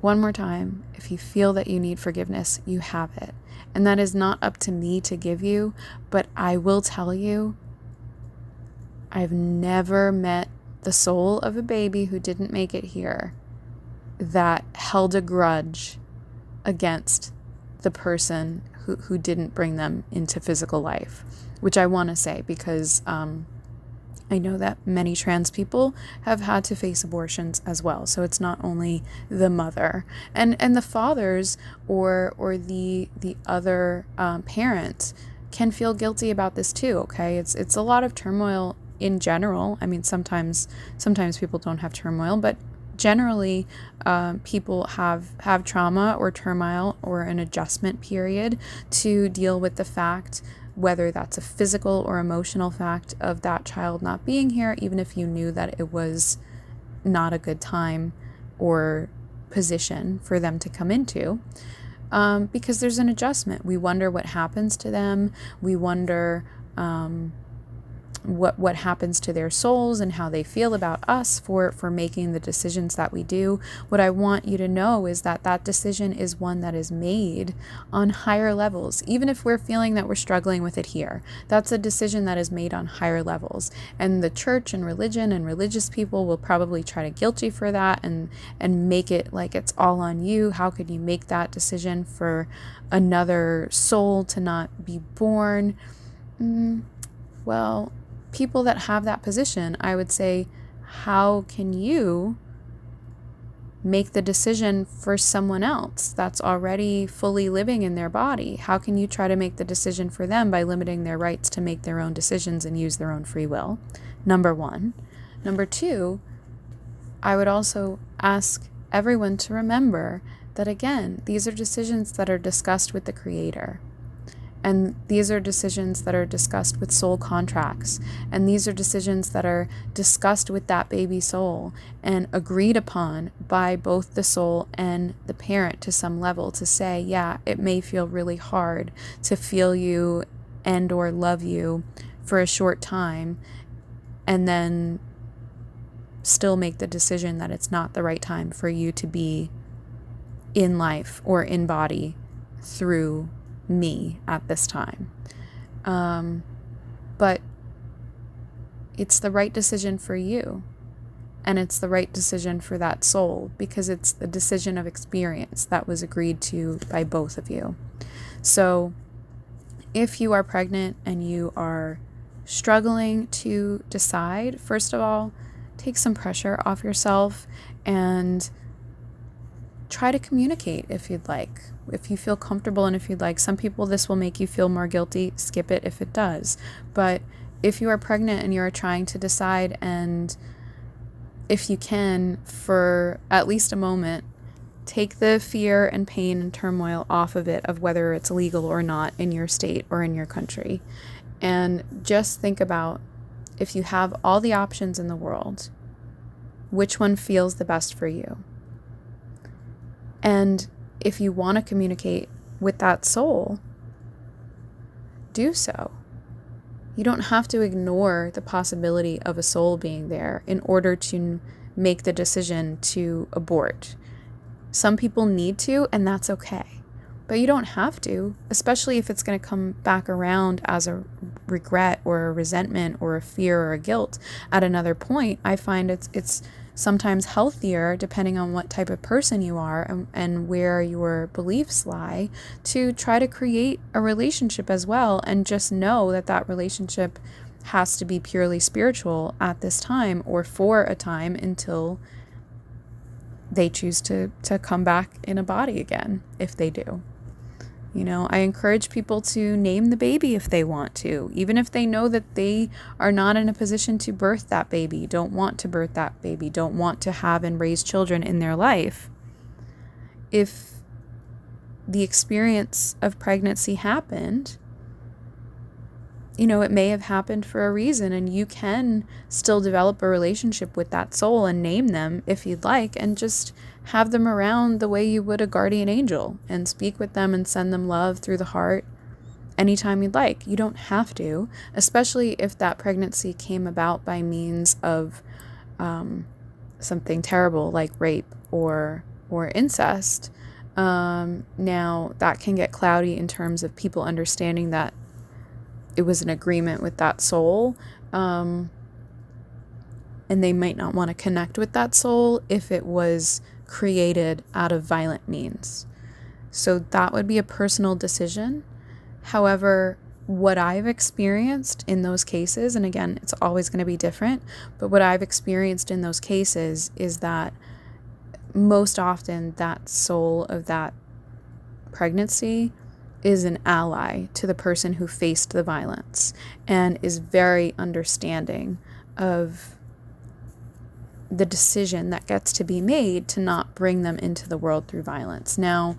One more time, if you feel that you need forgiveness, you have it. And that is not up to me to give you, but I will tell you, I've never met the soul of a baby who didn't make it here that held a grudge against the person who didn't bring them into physical life, which I want to say, because I know that many trans people have had to face abortions as well. So it's not only the mother and the fathers or the other parent can feel guilty about this too. Okay, it's a lot of turmoil in general. I mean, sometimes people don't have turmoil, but generally, people have trauma or turmoil or an adjustment period to deal with the fact, whether that's a physical or emotional fact of that child not being here, even if you knew that it was not a good time or position for them to come into, because there's an adjustment. We wonder what happens to them. We wonder what happens to their souls and how they feel about us for making the decisions that we do. What I want you to know is that that decision is one that is made on higher levels. Even if we're feeling that we're struggling with it here, that's a decision that is made on higher levels. And the church and religion and religious people will probably try to guilt you for that and make it like it's all on you. How could you make that decision for another soul to not be born? Well, people that have that position, I would say, how can you make the decision for someone else that's already fully living in their body? How can you try to make the decision for them by limiting their rights to make their own decisions and use their own free will? Number one. Number two, I would also ask everyone to remember that, again, these are decisions that are discussed with the Creator. And these are decisions that are discussed with soul contracts. And these are decisions that are discussed with that baby soul and agreed upon by both the soul and the parent to some level, to say, yeah, it may feel really hard to feel you and or love you for a short time, and then still make the decision that it's not the right time for you to be in life or in body through me at this time. But it's the right decision for you, and it's the right decision for that soul, because it's the decision of experience that was agreed to by both of you. So if you are pregnant and you are struggling to decide, first of all, take some pressure off yourself and try to communicate if you'd like, if you feel comfortable and if you'd like. Some people, this will make you feel more guilty. Skip it if it does. But if you are pregnant and you are trying to decide, and if you can, for at least a moment, take the fear and pain and turmoil off of it, of whether it's legal or not in your state or in your country. And just think about, if you have all the options in the world, which one feels the best for you? And if you want to communicate with that soul, do so. You don't have to ignore the possibility of a soul being there in order to make the decision to abort. Some people need to, and that's okay. But you don't have to, especially if it's going to come back around as a regret or a resentment or a fear or a guilt at another point. I find it's sometimes healthier, depending on what type of person you are and where your beliefs lie, to try to create a relationship as well, and just know that that relationship has to be purely spiritual at this time, or for a time until they choose to come back in a body again, if they do. You know, I encourage people to name the baby if they want to, even if they know that they are not in a position to birth that baby, don't want to birth that baby, don't want to have and raise children in their life. If the experience of pregnancy happened, you know, it may have happened for a reason, and you can still develop a relationship with that soul and name them if you'd like, and just have them around the way you would a guardian angel, and speak with them and send them love through the heart anytime you'd like. You don't have to, especially if that pregnancy came about by means of something terrible like rape or incest. Now that can get cloudy in terms of people understanding that it was an agreement with that soul, and they might not want to connect with that soul if it was created out of violent means. So that would be a personal decision. However, what I've experienced in those cases, and again, it's always going to be different, but what I've experienced in those cases is that most often that soul of that pregnancy is an ally to the person who faced the violence and is very understanding of the decision that gets to be made to not bring them into the world through violence. Now,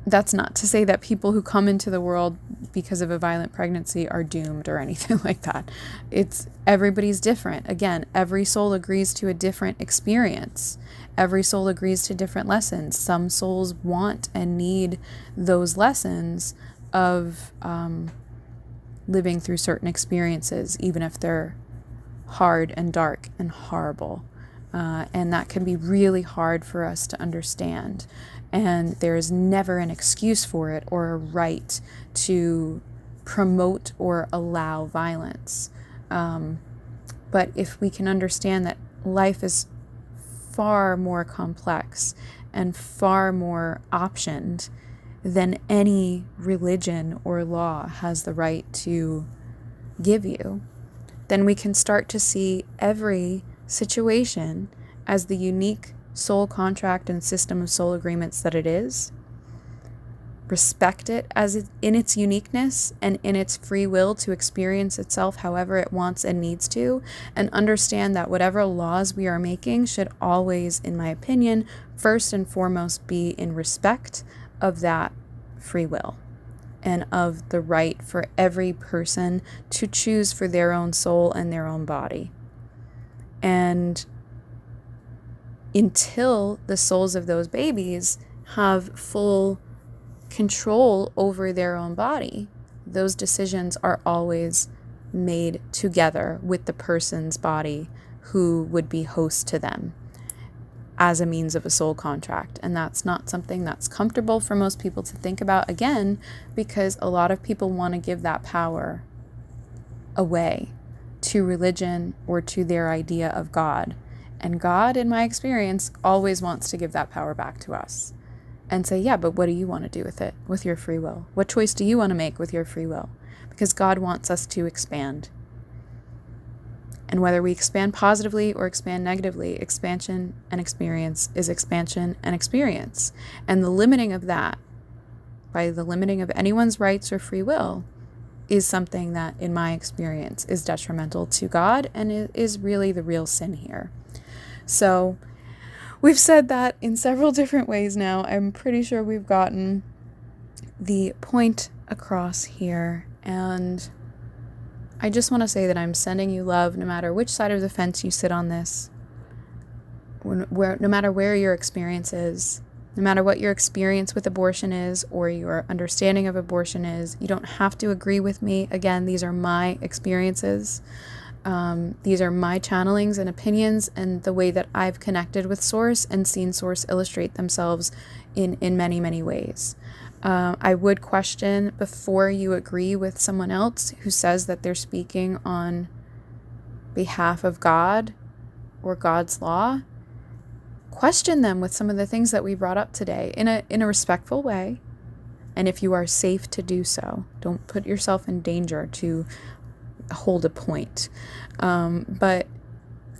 that's not to say that people who come into the world because of a violent pregnancy are doomed or anything like that. Everybody's different. Again, every soul agrees to a different experience. Every soul agrees to different lessons. Some souls want and need those lessons of living through certain experiences, even if they're hard and dark and horrible. And that can be really hard for us to understand. And there is never an excuse for it or a right to promote or allow violence. But if we can understand that life is far more complex and far more optioned than any religion or law has the right to give you, then we can start to see every situation as the unique soul contract and system of soul agreements that it is, respect it as in its uniqueness and in its free will to experience itself however it wants and needs to, and understand that whatever laws we are making should always, in my opinion, first and foremost be in respect of that free will and of the right for every person to choose for their own soul and their own body. And until the souls of those babies have full control over their own body, those decisions are always made together with the person's body who would be host to them as a means of a soul contract. And that's not something that's comfortable for most people to think about, again, because a lot of people want to give that power away to religion or to their idea of God. And God, in my experience, always wants to give that power back to us and say, yeah, but what do you want to do with it, with your free will? What choice do you want to make with your free will? Because God wants us to expand. And whether we expand positively or expand negatively, expansion and experience is expansion and experience. And the limiting of that, by the limiting of anyone's rights or free will, is something that, in my experience, is detrimental to God and it is really the real sin here. So we've said that in several different ways now. I'm pretty sure we've gotten the point across here. And I just want to say that I'm sending you love no matter which side of the fence you sit on this, no matter where your experience is, no matter what your experience with abortion is or your understanding of abortion is. You don't have to agree with me. Again, these are my experiences. These are my channelings and opinions and the way that I've connected with Source and seen Source illustrate themselves in many, many ways. I would question before you agree with someone else who says that they're speaking on behalf of God or God's law. Question them with some of the things that we brought up today in a respectful way. And if you are safe to do so, don't put yourself in danger to hold a point. But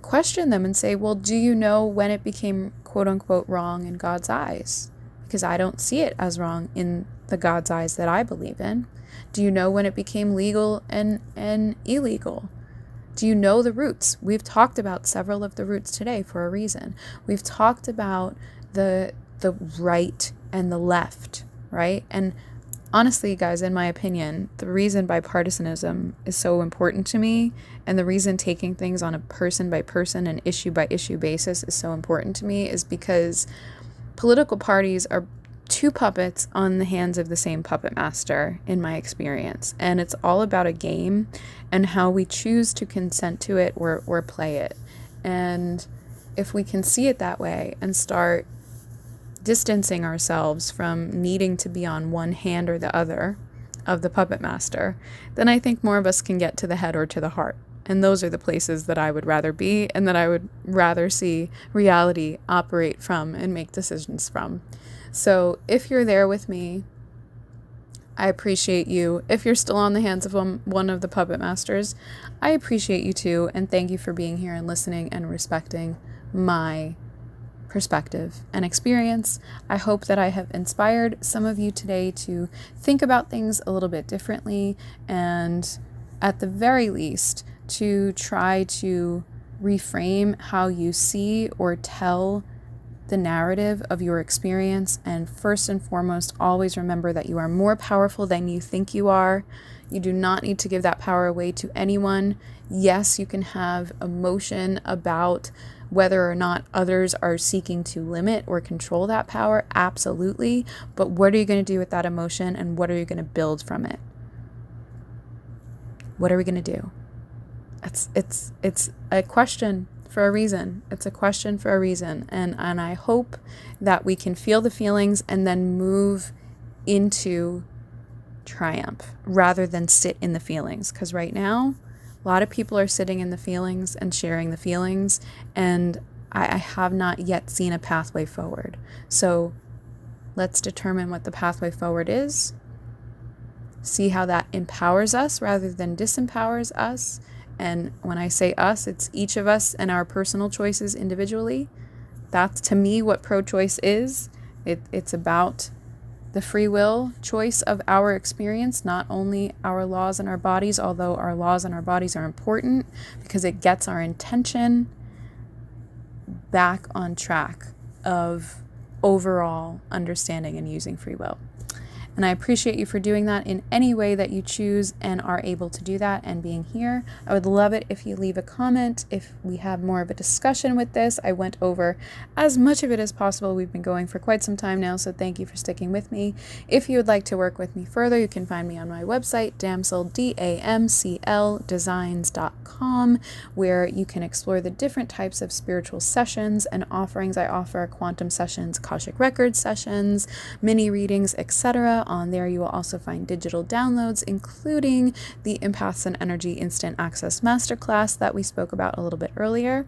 question them and say, well, do you know when it became quote unquote wrong in God's eyes? Because I don't see it as wrong in the God's eyes that I believe in. Do you know when it became legal and illegal? Do you know the roots? We've talked about several of the roots today for a reason. We've talked about the right and the left, right? And honestly, guys, in my opinion, the reason bipartisanism is so important to me and the reason taking things on a person by person and issue by issue basis is so important to me is because political parties are two puppets on the hands of the same puppet master, in my experience. And it's all about a game and how we choose to consent to it or play it. And if we can see it that way and start distancing ourselves from needing to be on one hand or the other of the puppet master, then I think more of us can get to the head or to the heart. And those are the places that I would rather be and that I would rather see reality operate from and make decisions from. So if you're there with me, I appreciate you. If you're still on the hands of one of the puppet masters, I appreciate you too. And thank you for being here and listening and respecting my perspective and experience. I hope that I have inspired some of you today to think about things a little bit differently and at the very least to try to reframe how you see or tell the narrative of your experience. And first and foremost, always remember that you are more powerful than you think you are. You do not need to give that power away to anyone. Yes, you can have emotion about whether or not others are seeking to limit or control that power. Absolutely. But what are you going to do with that emotion and what are you going to build from it? what are we going to do? It's a question for a reason. It's a question for a reason. And I hope that we can feel the feelings and then move into triumph rather than sit in the feelings. Because right now, a lot of people are sitting in the feelings and sharing the feelings, and I have not yet seen a pathway forward. So let's determine what the pathway forward is, see how that empowers us rather than disempowers us. And when I say us, it's each of us and our personal choices individually. That's, to me, what pro-choice is. It's about the free will choice of our experience, not only our laws and our bodies, although our laws and our bodies are important because it gets our intention back on track of overall understanding and using free will. And I appreciate you for doing that in any way that you choose and are able to do that and being here. I would love it if you leave a comment, if we have more of a discussion with this. I went over as much of it as possible. We've been going for quite some time now, so thank you for sticking with me. If you would like to work with me further, you can find me on my website, 𝑓reewill.com, where you can explore the different types of spiritual sessions and offerings. I offer quantum sessions, Akashic Records sessions, mini readings, etc. On there, you will also find digital downloads, including the Empaths and Energy Instant Access Masterclass that we spoke about a little bit earlier,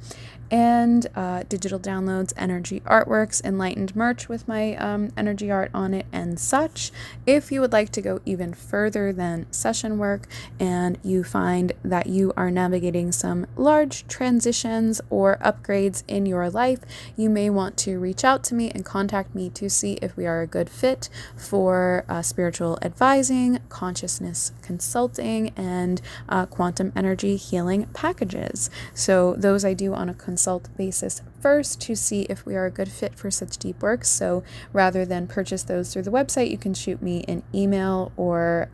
and digital downloads, energy artworks, enlightened merch with my energy art on it and such. If you would like to go even further than session work and you find that you are navigating some large transitions or upgrades in your life, you may want to reach out to me and contact me to see if we are a good fit for spiritual advising, consciousness consulting, and quantum energy healing packages. So those I do on a consult basis first to see if we are a good fit for such deep work. So rather than purchase those through the website, you can shoot me an email or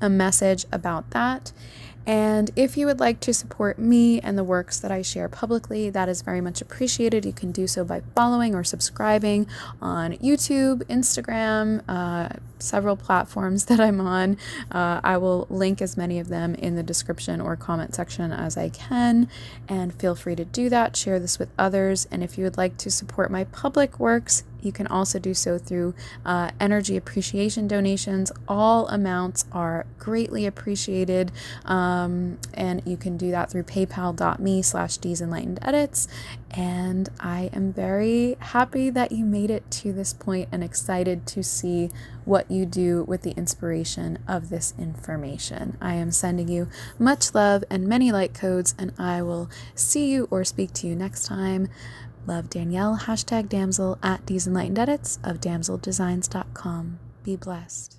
a message about that. And if you would like to support me and the works that I share publicly, that is very much appreciated. You can do so by following or subscribing on YouTube, Instagram, several platforms that I'm on. I will link as many of them in the description or comment section as I can, and feel free to do that. Share this with others. And if you would like to support my public works, you can also do so through energy appreciation donations. All amounts are greatly appreciated, and you can do that through paypal.me/𝑑senlightenededits. And I am very happy that you made it to this point and excited to see what you do with the inspiration of this information. I am sending you much love and many light codes, and I will see you or speak to you next time. Love, Danielle, #damsel at 𝑑senlightenededits of damseldesigns.com. Be blessed.